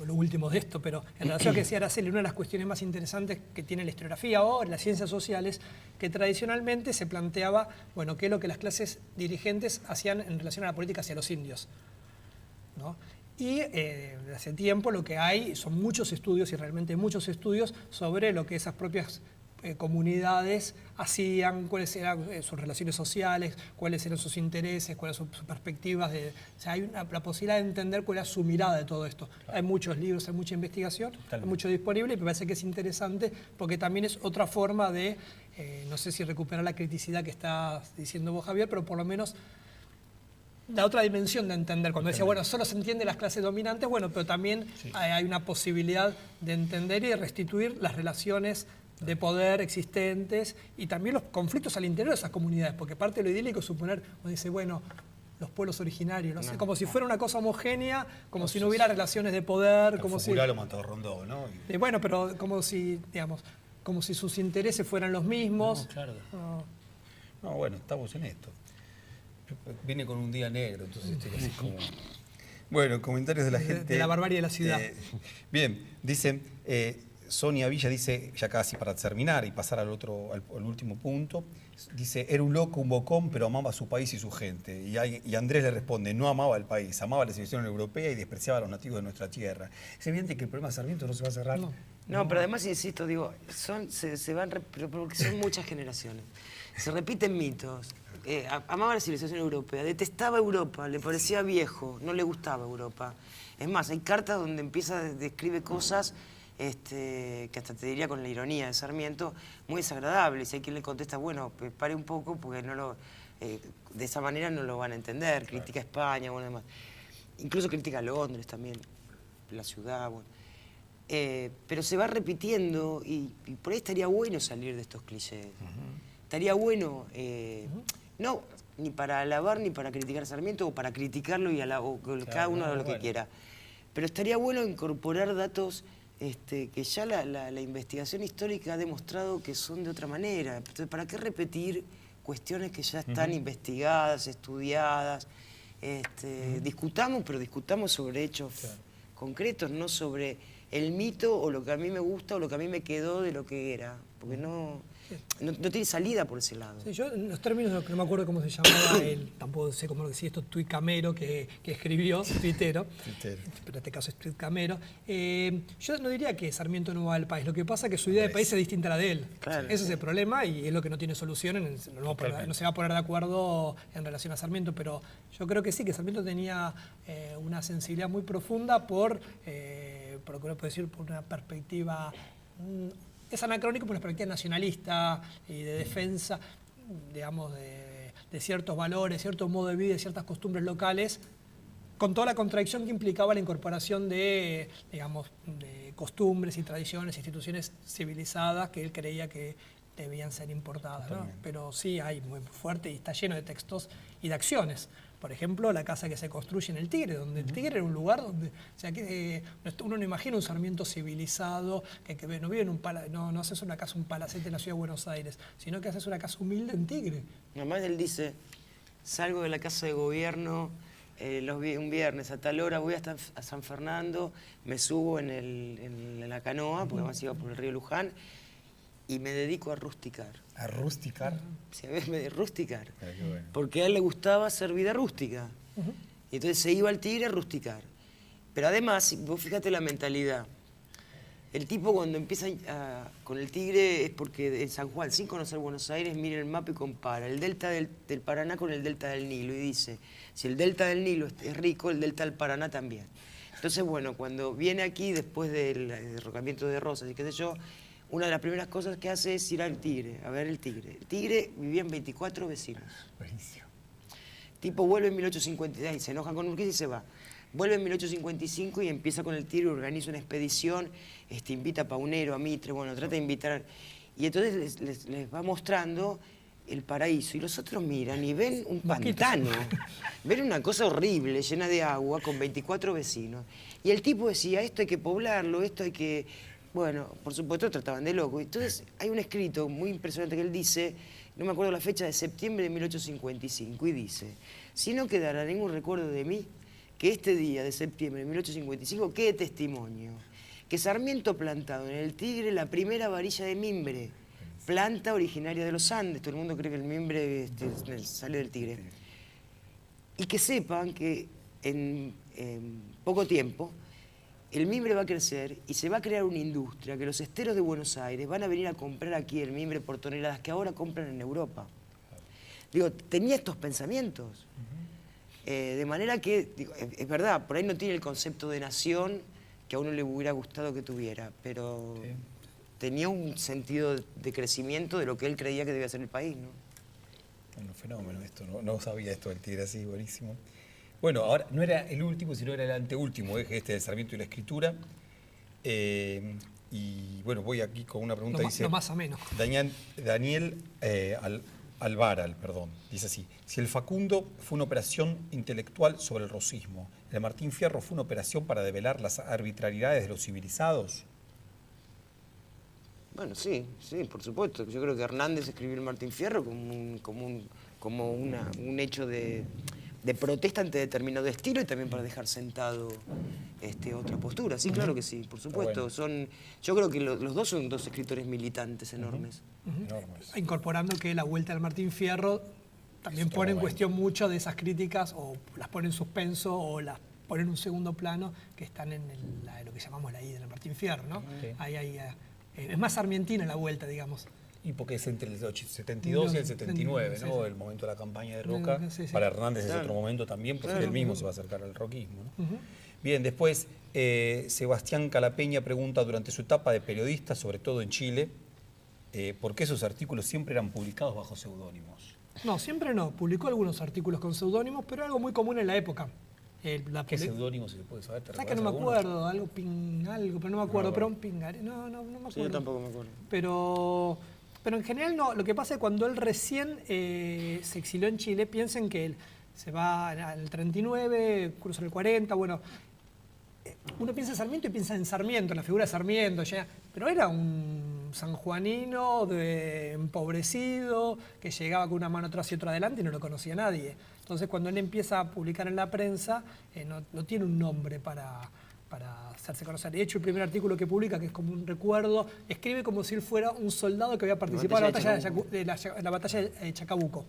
S3: lo último de esto, pero en relación a lo que decía Araceli, una de las cuestiones más interesantes que tiene la historiografía o las ciencias sociales, que tradicionalmente se planteaba, bueno, qué es lo que las clases dirigentes hacían en relación a la política hacia los indios, ¿no? Y hace tiempo lo que hay son muchos estudios, y realmente muchos estudios, sobre lo que esas propias comunidades hacían, cuáles eran sus relaciones sociales, cuáles eran sus intereses, cuáles son sus perspectivas. O sea, hay la posibilidad de entender cuál es su mirada de todo esto. Claro. Hay muchos libros, hay mucha investigación, hay mucho disponible, y me parece que es interesante porque también es otra forma de, no sé si recuperar la criticidad que estás diciendo vos, Javier, pero por lo menos la otra dimensión de entender. Cuando decía, bueno, solo se entiende las clases dominantes, bueno, pero también hay una posibilidad de entender y de restituir las relaciones de poder existentes y también los conflictos al interior de esas comunidades, porque parte de lo idílico es suponer, uno dice, bueno, los pueblos originarios, no sé, como si fuera una cosa homogénea, como si no hubiera relaciones de poder, como si...
S1: lo mató Rondó, ¿no?
S3: Bueno, pero como si, digamos, como si sus intereses fueran los mismos.
S1: No, claro. No, bueno, estamos en esto. Viene con un día negro, entonces estoy así como... Bueno, comentarios de la gente...
S3: De la barbarie de la ciudad.
S1: Bien, dice... Sonia Villa dice, ya casi para terminar y pasar al último punto, dice, era un loco, un bocón, pero amaba a su país y su gente. Y Andrés le responde, no amaba al país, amaba la civilización europea y despreciaba a los nativos de nuestra tierra. Es evidente que el problema de Sarmiento no se va a cerrar.
S2: No, pero además, insisto, digo, se van, pero porque son muchas generaciones. Se repiten mitos. Amaba la civilización europea, detestaba Europa, le parecía viejo, no le gustaba Europa. Es más, hay cartas donde describe cosas... que hasta te diría con la ironía de Sarmiento, muy desagradables. Y hay quien le contesta, bueno, pues pare un poco porque de esa manera no lo van a entender. Critica a España, bueno, demás. Incluso critica a Londres también, la ciudad, bueno. Pero se va repitiendo y por ahí estaría bueno salir de estos clichés. Estaría bueno, no ni para alabar ni para criticar a Sarmiento o para criticarlo y cada uno haga lo que quiera. Pero estaría bueno incorporar datos que ya la investigación histórica ha demostrado que son de otra manera. Entonces, ¿para qué repetir cuestiones que ya están investigadas, estudiadas? Discutamos, pero discutamos sobre hechos concretos, no sobre el mito o lo que a mí me gusta o lo que a mí me quedó de lo que era. Porque no tiene salida por ese lado.
S3: Sí, yo en los términos, que no me acuerdo cómo se llamaba él, tampoco sé cómo lo decía esto, Tuicamero, que escribió, tuitero, pero en este caso es Tuicamero. Yo no diría que Sarmiento no va al país, lo que pasa es que su idea de país es distinta a la de él. Claro. Ese es el problema y es lo que no tiene solución, no se va a poner de acuerdo en relación a Sarmiento, pero yo creo que sí, que Sarmiento tenía una sensibilidad muy profunda por una perspectiva... Es anacrónico por una perspectiva nacionalista y de defensa, digamos, de de ciertos valores, cierto modo de vida, ciertas costumbres locales, con toda la contradicción que implicaba la incorporación de, digamos, de costumbres y tradiciones, instituciones civilizadas que él creía que debían ser importadas, ¿no? Pero sí hay muy fuerte y está lleno de textos y de acciones. Por ejemplo, la casa que se construye en el Tigre, donde el Tigre era un lugar donde, o sea, que, uno no imagina un Sarmiento civilizado, que no vive en un no haces una casa, un palacete en la ciudad de Buenos Aires, sino que haces una casa humilde en Tigre.
S2: Además él dice, salgo de la casa de gobierno un viernes a tal hora, voy hasta a San Fernando, me subo en la canoa, porque además iba por el río Luján, y me dedico a rusticar.
S1: ¿A rusticar?
S2: Sí, me rusticar.
S1: Bueno.
S2: Porque a él le gustaba hacer vida rústica. Y entonces se iba al Tigre a rusticar. Pero además, vos fíjate la mentalidad. El tipo cuando empieza con el Tigre es porque en San Juan, sin conocer Buenos Aires, mira el mapa y compara el delta del Paraná con el delta del Nilo. Y dice, si el delta del Nilo es rico, el delta del Paraná también. Entonces, bueno, cuando viene aquí, después del derrocamiento de Rosas y qué sé yo, una de las primeras cosas que hace es ir al Tigre, a ver el Tigre. El Tigre vivía en 24 vecinos.
S1: Buenísimo.
S2: El tipo vuelve en 1856, se enoja con Urquiza y se va. Vuelve en 1855 y empieza con el Tigre, organiza una expedición, invita a Paunero, a Mitre, bueno, trata de invitar. Y entonces les va mostrando el paraíso. Y los otros miran y ven un pantano. Ven una cosa horrible, llena de agua, con 24 vecinos. Y el tipo decía, esto hay que poblarlo, esto hay que... Bueno, por supuesto trataban de loco. Entonces hay un escrito muy impresionante que él dice, no me acuerdo la fecha, de septiembre de 1855, y dice, si no quedara ningún recuerdo de mí, que este día de septiembre de 1855 quede testimonio, que Sarmiento plantado en el Tigre la primera varilla de mimbre, planta originaria de los Andes, todo el mundo cree que el mimbre sale del Tigre, y que sepan que en poco tiempo el mimbre va a crecer y se va a crear una industria que los esteros de Buenos Aires van a venir a comprar aquí el mimbre por toneladas que ahora compran en Europa. Digo, tenía estos pensamientos. De manera que, digo, es verdad, por ahí no tiene el concepto de nación que a uno le hubiera gustado que tuviera, pero sí, tenía un sentido de crecimiento de lo que él creía que debía ser el país, ¿no?
S1: Un fenómeno esto, no sabía esto del Tigre así, buenísimo. Bueno, ahora no era el último, sino era el anteúltimo eje del Sarmiento y la escritura. Y bueno, voy aquí con una pregunta.
S3: Lo más ameno.
S1: Daniel Alvaral, perdón, dice así. Si el Facundo fue una operación intelectual sobre el rosismo, ¿el Martín Fierro fue una operación para develar las arbitrariedades de los civilizados?
S2: Bueno, sí, por supuesto. Yo creo que Hernández escribió el Martín Fierro como un hecho de protesta ante determinado estilo y también para dejar sentado otra postura. Sí, claro que sí, por supuesto.
S1: Bueno.
S2: Yo creo que los dos son dos escritores militantes enormes.
S1: Enormes.
S3: Incorporando que la vuelta al Martín Fierro también pone en cuestión mucho de esas críticas, o las pone en suspenso, o las pone en un segundo plano, que están en lo que llamamos la ida del Martín Fierro, ¿no? Sí. Ahí, es más sarmientina la vuelta, digamos.
S1: Y porque es entre el 72 y el 79, ¿no? Sí. El momento de la campaña de Roca. Sí. Para Hernández es otro momento también, porque él mismo se va a acercar al roquismo, ¿no? Bien, después Sebastián Calapeña pregunta, durante su etapa de periodista, sobre todo en Chile, ¿por qué sus artículos siempre eran publicados bajo seudónimos?
S3: No, siempre no. Publicó algunos artículos con seudónimos, pero algo muy común en la época.
S1: ¿Qué seudónimo se le puede saber?
S3: ¿Sabes que no me acuerdo? Algo, pero no me acuerdo. Pero un Pingaré, no me acuerdo.
S2: Sí, yo tampoco me acuerdo.
S3: Pero en general no. Lo que pasa es que cuando él recién se exilió en Chile, piensen que él se va al 39, cruza el 40, bueno, uno piensa en Sarmiento y piensa en Sarmiento, en la figura de Sarmiento, ya, pero era un sanjuanino empobrecido, que llegaba con una mano atrás y otra adelante y no lo conocía nadie. Entonces cuando él empieza a publicar en la prensa, no tiene un nombre para hacerse conocer. De hecho, el primer artículo que publica, que es como un recuerdo, escribe como si él fuera un soldado que había participado en la batalla de Chacabuco.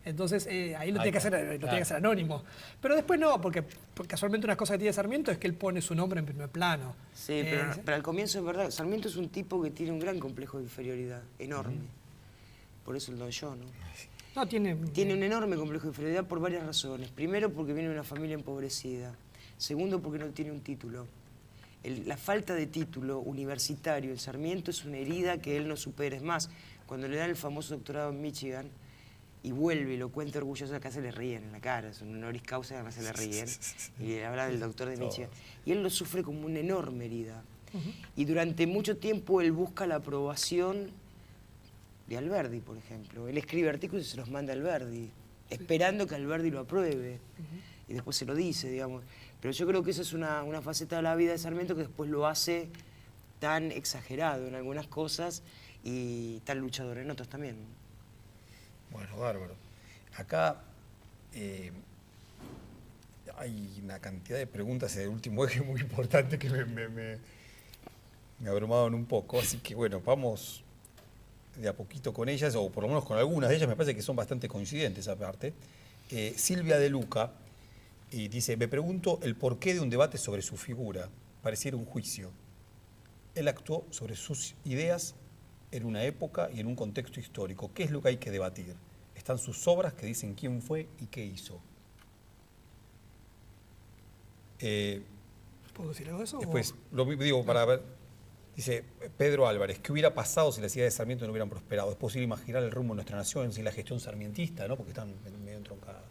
S3: Entonces, ahí lo tiene que hacer anónimo. Pero después no, porque casualmente una cosa que tiene Sarmiento es que él pone su nombre en primer plano.
S2: Sí, pero al comienzo es verdad, Sarmiento es un tipo que tiene un gran complejo de inferioridad, enorme. Por eso el Don John, ¿no?
S3: No, tiene
S2: un enorme complejo de inferioridad por varias razones. Primero, porque viene de una familia empobrecida. Segundo, porque no tiene un título. La falta de título universitario en Sarmiento es una herida que él no supera. Es más, cuando le dan el famoso doctorado en Michigan, y vuelve y lo cuenta orgulloso, acá se le ríen en la cara, es un honoris causa, además se le ríen, y le habla del doctor de Michigan. Y él lo sufre como una enorme herida. Y durante mucho tiempo él busca la aprobación de Alberdi, por ejemplo. Él escribe artículos y se los manda a Alberdi, esperando que Alberdi lo apruebe. Y después se lo dice, digamos. Pero yo creo que esa es una faceta de la vida de Sarmiento que después lo hace tan exagerado en algunas cosas y tan luchador en otras también.
S1: Bueno, bárbaro. Acá hay una cantidad de preguntas en el último eje muy importante que me abrumaron un poco, así que bueno, vamos de a poquito con ellas, o por lo menos con algunas de ellas, me parece que son bastante coincidentes aparte. Silvia de Luca dice, me pregunto el porqué de un debate sobre su figura, pareciera un juicio. Él actuó sobre sus ideas en una época y en un contexto histórico. ¿Qué es lo que hay que debatir? Están sus obras que dicen quién fue y qué hizo.
S3: ¿Puedo decir algo de eso?
S1: Después, lo digo para ver, dice Pedro Álvarez, ¿qué hubiera pasado si las ideas de Sarmiento no hubieran prosperado? Es posible imaginar el rumbo de nuestra nación sin la gestión sarmientista, ¿no? Porque están medio entroncadas,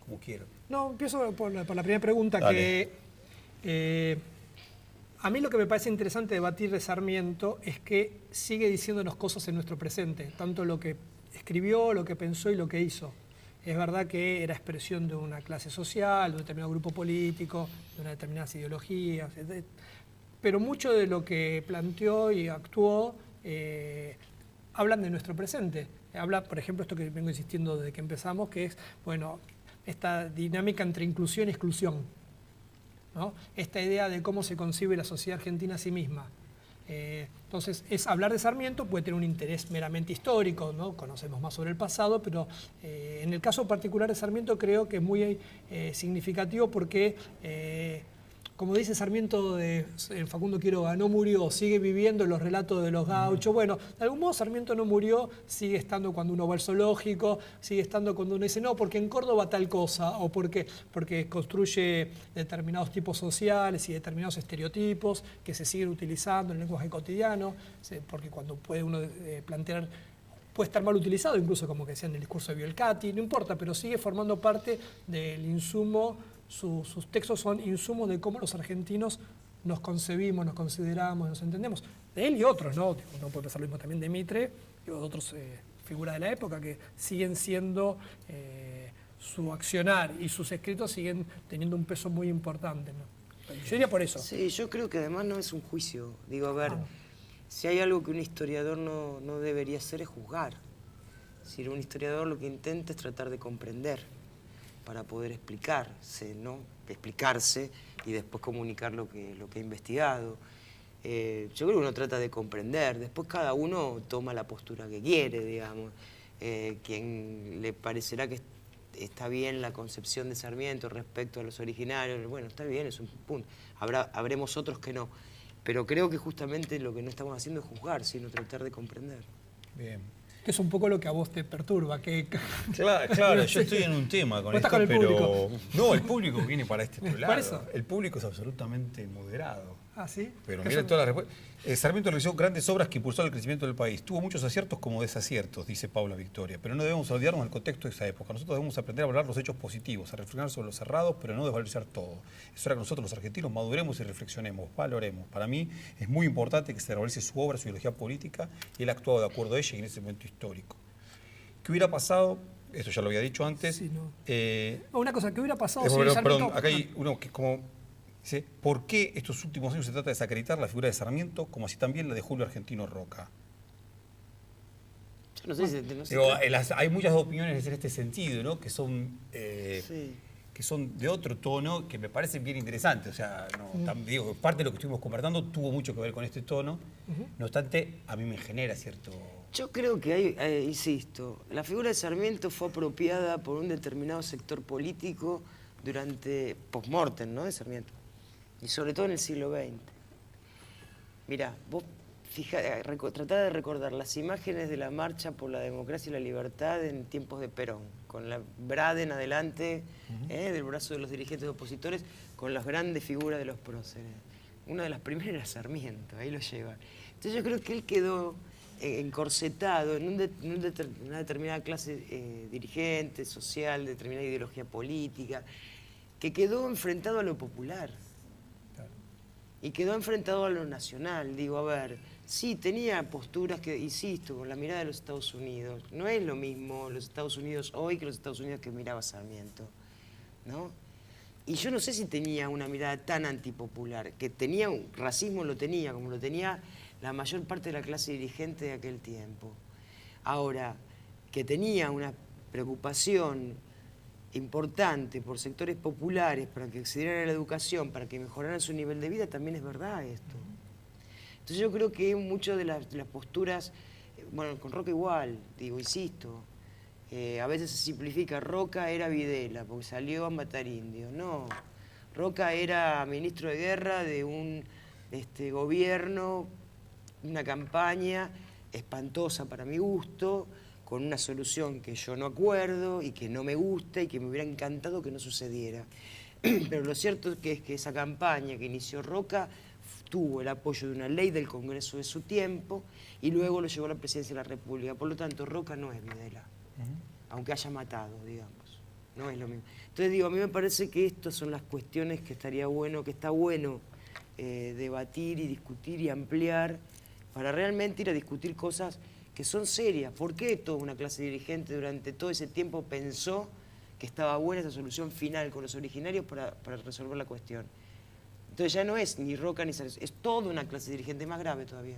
S1: como quiero.
S3: No, empiezo por la primera pregunta.
S1: Dale.
S3: Que a mí lo que me parece interesante debatir de Sarmiento es que sigue diciéndonos cosas en nuestro presente, tanto lo que escribió, lo que pensó y lo que hizo. Es verdad que era expresión de una clase social, de un determinado grupo político, de unas determinadas ideologías, pero mucho de lo que planteó y actuó hablan de nuestro presente. Habla, por ejemplo, esto que vengo insistiendo desde que empezamos, que es, bueno, esta dinámica entre inclusión y exclusión, ¿no? Esta idea de cómo se concibe la sociedad argentina a sí misma. Entonces, hablar de Sarmiento puede tener un interés meramente histórico, ¿no? Conocemos más sobre el pasado, pero en el caso particular de Sarmiento creo que es muy significativo porque, como dice Sarmiento de Facundo Quiroga, no murió, sigue viviendo en los relatos de los gauchos. Bueno, de algún modo Sarmiento no murió, sigue estando cuando uno va al zoológico, sigue estando cuando uno dice, no, porque en Córdoba tal cosa, o porque construye determinados tipos sociales y determinados estereotipos que se siguen utilizando en el lenguaje cotidiano, porque cuando puede uno plantear, puede estar mal utilizado, incluso como que decía en el discurso de Biolcati, no importa, pero sigue formando parte del insumo. Sus textos son insumos de cómo los argentinos nos concebimos, nos consideramos, nos entendemos. De él y otros, ¿no? Uno puede pensar lo mismo también de Mitre y de otras figuras de la época que siguen siendo, su accionar y sus escritos siguen teniendo un peso muy importante, ¿no? Yo diría por eso.
S2: Sí, yo creo que además no es un juicio. Digo, a ver, si hay algo que un historiador no debería hacer es juzgar. Si un historiador lo que intenta es tratar de comprender, para poder explicarse, ¿no? Explicarse y después comunicar lo que ha investigado. Yo creo que uno trata de comprender, después cada uno toma la postura que quiere, digamos. Quien le parecerá que está bien la concepción de Sarmiento respecto a los originarios, bueno, está bien, es un punto. Habremos otros que no. Pero creo que justamente lo que no estamos haciendo es juzgar, sino tratar de comprender.
S1: Bien.
S3: Que es un poco lo que a vos te perturba.
S1: Claro, yo estoy en un tema con esto,
S3: con el
S1: pero...
S3: público.
S1: No, el público viene para este lado.
S3: Por eso.
S1: El público es absolutamente moderado.
S3: Ah, ¿sí?
S1: Pero miren todas las respuestas. Sarmiento realizó grandes obras que impulsaron el crecimiento del país. Tuvo muchos aciertos como desaciertos, dice Paula Victoria. Pero no debemos olvidarnos del contexto de esa época. Nosotros debemos aprender a valorar los hechos positivos, a reflexionar sobre los errados, pero no desvalorizar todo. Es hora que nosotros los argentinos maduremos y reflexionemos, valoremos. Para mí es muy importante que se revalorice su obra, su ideología política, y él ha actuado de acuerdo a ella y en ese momento histórico. ¿Qué hubiera pasado? Esto ya lo había dicho antes.
S3: Sí, no. Una cosa, ¿qué hubiera pasado si
S1: perdón,
S3: Sarmiento...
S1: acá hay uno que es como... Dice, ¿por qué estos últimos años se trata de desacreditar la figura de Sarmiento como así también la de Julio Argentino Roca?
S2: Yo no sé si... No sé
S1: Digo, hay muchas opiniones en este sentido, ¿no? Que son...
S2: sí.
S1: que son de otro tono, que me parecen bien interesantes. O sea, digo, parte de lo que estuvimos conversando tuvo mucho que ver con este tono. No obstante, a mí me genera cierto...
S2: Yo creo que hay, insisto, la figura de Sarmiento fue apropiada por un determinado sector político durante post-mortem, ¿no? De Sarmiento. Y sobre todo en el siglo XX. Mirá, vos tratá de recordar las imágenes de la marcha por la democracia y la libertad en tiempos de Perón, con la Braden adelante, del brazo de los dirigentes opositores, con las grandes figuras de los próceres. Una de las primeras era Sarmiento, ahí lo llevan. Entonces yo creo que él quedó encorsetado en una determinada clase dirigente, social, determinada ideología política, que quedó enfrentado a lo popular. Y quedó enfrentado a lo nacional. Digo, a ver, sí, tenía posturas que, insisto, con la mirada de los Estados Unidos. No es lo mismo los Estados Unidos hoy que los Estados Unidos que miraba Sarmiento, ¿no? Y yo no sé si tenía una mirada tan antipopular, que tenía un racismo, lo tenía, como lo tenía la mayor parte de la clase dirigente de aquel tiempo. Ahora, que tenía una preocupación importante por sectores populares para que accedieran a la educación, para que mejoraran su nivel de vida, también es verdad esto. Entonces yo creo que muchas de las posturas, bueno, con Roca igual, digo, insisto, a veces se simplifica, Roca era Videla, porque salió a matar indios. No, Roca era ministro de guerra de un gobierno, una campaña espantosa para mi gusto, con una solución que yo no acuerdo y que no me gusta y que me hubiera encantado que no sucediera. Pero lo cierto es que esa campaña que inició Roca tuvo el apoyo de una ley del Congreso de su tiempo y luego lo llevó a la presidencia de la República. Por lo tanto, Roca no es Videla, aunque haya matado, digamos. No es lo mismo. Entonces digo, a mí me parece que estas son las cuestiones que estaría bueno, que está bueno debatir y discutir y ampliar para realmente ir a discutir cosas que son serias. ¿Por qué toda una clase dirigente durante todo ese tiempo pensó que estaba buena esa solución final con los originarios para resolver la cuestión? Entonces ya no es ni Roca ni Sarmiento, es toda una clase dirigente más grave todavía.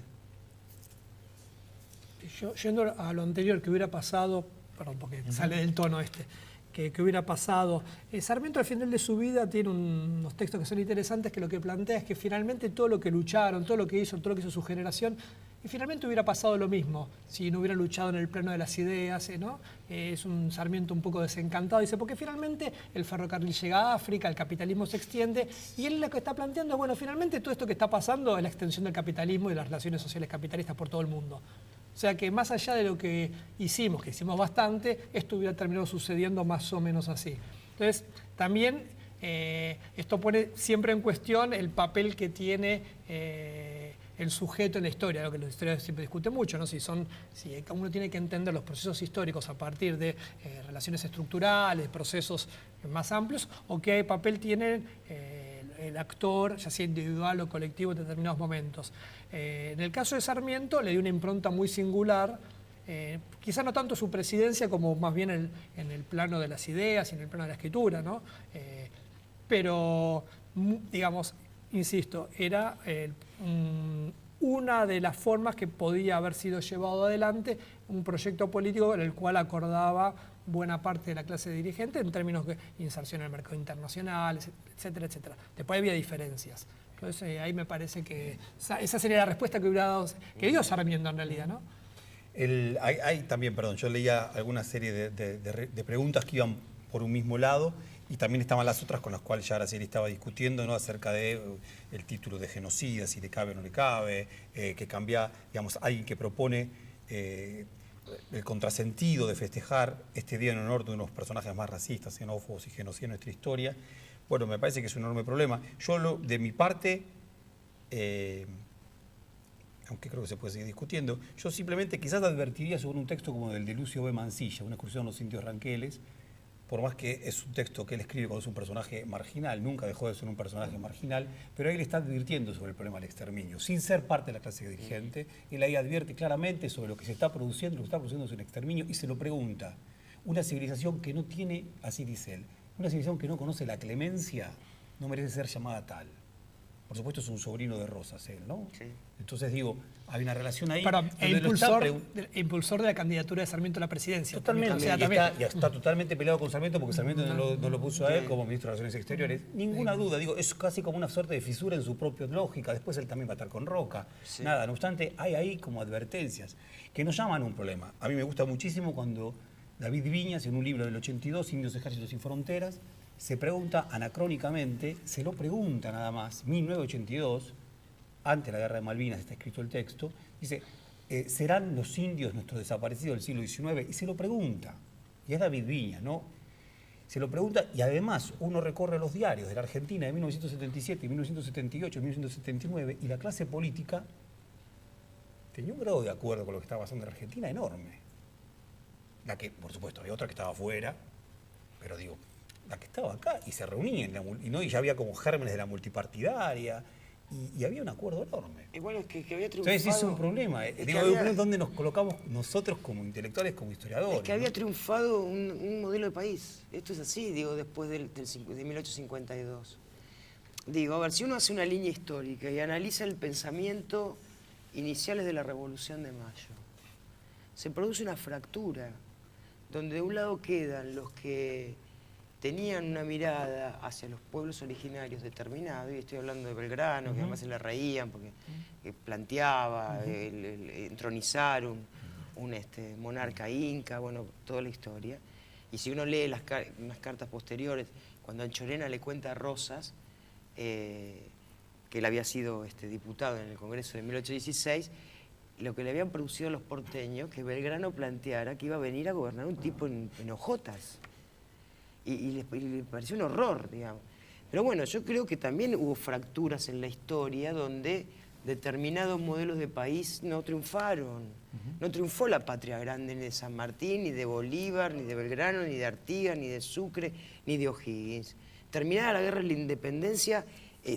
S3: Yendo a lo anterior que hubiera pasado, perdón, porque sale del tono que hubiera pasado. Sarmiento al final de su vida tiene unos textos que son interesantes, que lo que plantea es que finalmente todo lo que lucharon, todo lo que hizo su generación, y finalmente hubiera pasado lo mismo si no hubiera luchado en el plano de las ideas, ¿no? Es un Sarmiento un poco desencantado, dice, porque finalmente el ferrocarril llega a África, el capitalismo se extiende, y él lo que está planteando es, bueno, finalmente todo esto que está pasando es la extensión del capitalismo y de las relaciones sociales capitalistas por todo el mundo. O sea que más allá de lo que hicimos bastante, esto hubiera terminado sucediendo más o menos así. Entonces, también esto pone siempre en cuestión el papel que tiene el sujeto en la historia, lo que los historiadores siempre discuten mucho, ¿no? Si uno tiene que entender los procesos históricos a partir de relaciones estructurales, procesos más amplios, o qué papel tiene el actor, ya sea individual o colectivo en determinados momentos. En el caso de Sarmiento le dio una impronta muy singular, quizá no tanto su presidencia como más bien en el plano de las ideas y en el plano de la escritura, ¿no? Pero, digamos, insisto, era una de las formas que podía haber sido llevado adelante un proyecto político en el cual acordaba buena parte de la clase dirigente en términos de inserción en el mercado internacional, etcétera, etcétera. Después había diferencias. Entonces ahí me parece que esa sería la respuesta que hubiera dado, que dio Sarmiento en realidad, ¿no?
S1: Hay también, perdón, yo leía alguna serie de preguntas que iban por un mismo lado y también estaban las otras con las cuales ya Araceli estaba discutiendo, ¿no? Acerca de el título de genocida, si le cabe o no le cabe, que cambia, digamos, alguien que propone el contrasentido de festejar este día en honor de unos personajes más racistas, xenófobos y genocidas en nuestra historia. Bueno, me parece que es un enorme problema. Yo, de mi parte, aunque creo que se puede seguir discutiendo, yo simplemente quizás advertiría sobre un texto como el de Lucio B. Mansilla, Una excursión a los indios ranqueles, por más que es un texto que él escribe cuando es un personaje marginal, nunca dejó de ser un personaje marginal, pero ahí le está advirtiendo sobre el problema del exterminio, sin ser parte de la clase dirigente. Él ahí advierte claramente sobre lo que se está produciendo, lo que está produciendo es un exterminio, y se lo pregunta. Una civilización que no tiene, así dice él, una civilización que no conoce la clemencia no merece ser llamada tal. Por supuesto es un sobrino de Rosas él, ¿no? Sí. Entonces digo, hay una relación ahí.
S3: Impulsor de la candidatura de Sarmiento a la presidencia.
S1: Totalmente. O sea, está totalmente peleado con Sarmiento porque Sarmiento no lo puso a él como ministro de Relaciones Exteriores. Ninguna duda, digo, es casi como una suerte de fisura en su propia lógica. Después él también va a estar con Roca. Sí. Nada, no obstante, hay ahí como advertencias que nos llaman un problema. A mí me gusta muchísimo cuando David Viñas, en un libro del 82, Indios, Ejércitos y Fronteras, se pregunta anacrónicamente, se lo pregunta nada más, 1982, antes de la Guerra de Malvinas está escrito el texto, dice, ¿serán los indios nuestros desaparecidos del siglo XIX? Y se lo pregunta, y es David Viñas, ¿no? Se lo pregunta, y además uno recorre los diarios de la Argentina de 1977, 1978, 1979, y la clase política tenía un grado de acuerdo con lo que estaba pasando en Argentina enorme. La que, por supuesto, había otra que estaba afuera, pero digo, la que estaba acá y se reunían, y ya había como gérmenes de la multipartidaria, y había un acuerdo enorme.
S2: Y bueno, es que había triunfado...
S1: Entonces ese es un problema. Digo, había... ¿Dónde nos colocamos nosotros como intelectuales, como historiadores?
S2: Es que había triunfado un modelo de país. Esto es así, digo, después de 1852. Digo, a ver, si uno hace una línea histórica y analiza el pensamiento iniciales de la Revolución de Mayo, se produce una fractura, donde de un lado quedan los que tenían una mirada hacia los pueblos originarios determinados, y estoy hablando de Belgrano, que además se le reían porque planteaba entronizar un monarca inca, bueno, toda la historia. Y si uno lee unas cartas posteriores, cuando Anchorena le cuenta a Rosas, que él había sido diputado en el Congreso de 1816, lo que le habían producido a los porteños, que Belgrano planteara que iba a venir a gobernar un tipo en hojotas. Y le pareció un horror, digamos. Pero bueno, yo creo que también hubo fracturas en la historia donde determinados modelos de país no triunfaron. No triunfó la patria grande ni de San Martín, ni de Bolívar, ni de Belgrano, ni de Artigas, ni de Sucre, ni de O'Higgins. Terminada la guerra de la independencia,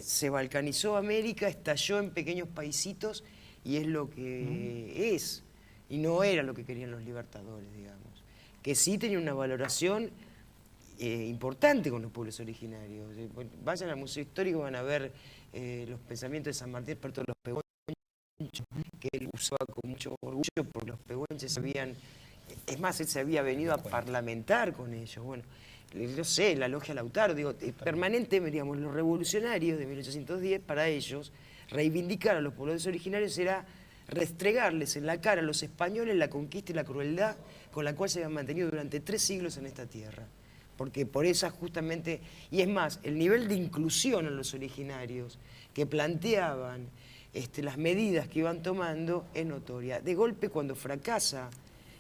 S2: se balcanizó América, estalló en pequeños paisitos y es lo que es. Y no era lo que querían los libertadores, digamos. Que sí tenía una valoración importante con los pueblos originarios. Vayan al Museo Histórico, van a ver los pensamientos de San Martín respecto a los pehuenches, que él usaba con mucho orgullo porque los pehuenches habían... Es más, él se había venido a parlamentar con ellos. Bueno, no sé, la logia Lautaro, digo, permanente, digamos, los revolucionarios de 1810, para ellos, reivindicar a los pueblos originarios era restregarles en la cara a los españoles la conquista y la crueldad con la cual se habían mantenido durante 3 siglos en esta tierra. Porque por esa justamente, y es más, el nivel de inclusión en los originarios que planteaban las medidas que iban tomando es notoria. De golpe, cuando fracasa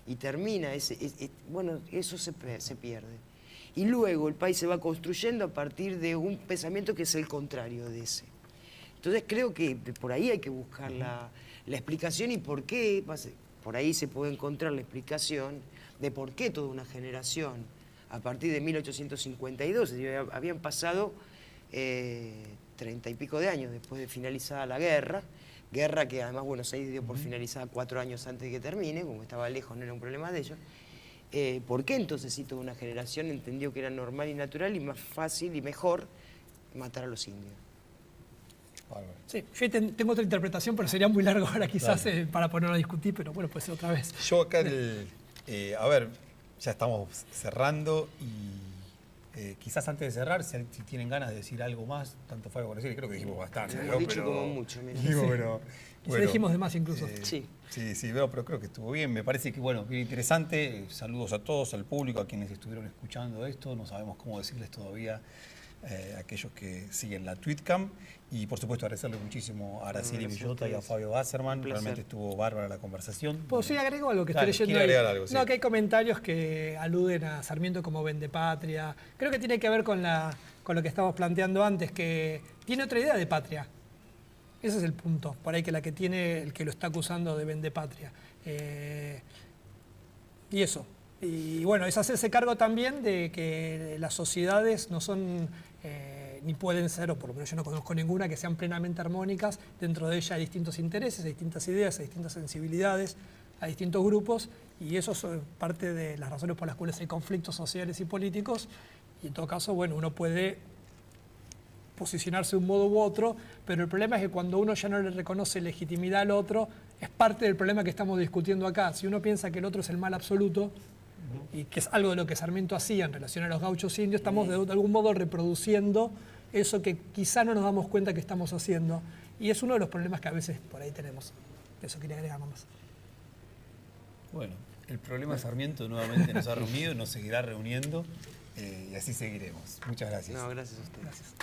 S2: y termina, bueno, eso se pierde. Y luego el país se va construyendo a partir de un pensamiento que es el contrario de ese. Entonces creo que por ahí hay que buscar la explicación y por qué, por ahí se puede encontrar la explicación de por qué toda una generación, a partir de 1852, habían pasado 30 y pico de años después de finalizada la guerra que además Buenos Aires dio por finalizada 4 años antes de que termine, como estaba lejos no era un problema de ellos. ¿Por qué entonces si toda una generación entendió que era normal y natural y más fácil y mejor matar a los indios?
S3: Sí, yo tengo otra interpretación, pero sería muy largo ahora quizás para ponerlo a discutir, pero bueno, pues otra vez.
S1: Yo acá, a ver, ya estamos cerrando y quizás antes de cerrar, si tienen ganas de decir algo más, tanto Fabio como decir, creo que dijimos bastante.
S2: Hemos dicho como mucho, mira.
S1: Digo, pero,
S3: bueno, dijimos de más incluso.
S2: Sí,
S1: pero creo que estuvo bien. Me parece que, bueno, bien interesante. Saludos a todos, al público, a quienes estuvieron escuchando esto. No sabemos cómo decirles todavía a aquellos que siguen la Tweetcam. Y, por supuesto, agradecerle muchísimo a Araceli Villota y a Fabio Wasserman. Realmente estuvo bárbara la conversación.
S3: Pues sí, agrego algo que estoy leyendo ahí. Algo, sí. No, que hay comentarios que aluden a Sarmiento como vendepatria. Creo que tiene que ver con lo que estábamos planteando antes, que tiene otra idea de patria. Ese es el punto, por ahí que la que tiene el que lo está acusando de vendepatria. Y eso. Y bueno, es hacerse cargo también de que las sociedades no son, ni pueden ser, o por lo menos yo no conozco ninguna, que sean plenamente armónicas. Dentro de ella hay distintos intereses, hay distintas ideas, hay distintas sensibilidades, hay distintos grupos, y eso es parte de las razones por las cuales hay conflictos sociales y políticos. Y en todo caso, bueno, uno puede posicionarse de un modo u otro, pero el problema es que cuando uno ya no le reconoce legitimidad al otro, es parte del problema que estamos discutiendo acá. Si uno piensa que el otro es el mal absoluto, y que es algo de lo que Sarmiento hacía en relación a los gauchos indios, estamos de algún modo reproduciendo eso que quizá no nos damos cuenta que estamos haciendo. Y es uno de los problemas que a veces por ahí tenemos. Eso quería agregar nomás.
S1: Bueno, el problema de Sarmiento nuevamente nos ha reunido, nos seguirá reuniendo y así seguiremos. Muchas gracias.
S2: No, gracias a ustedes.
S3: Gracias.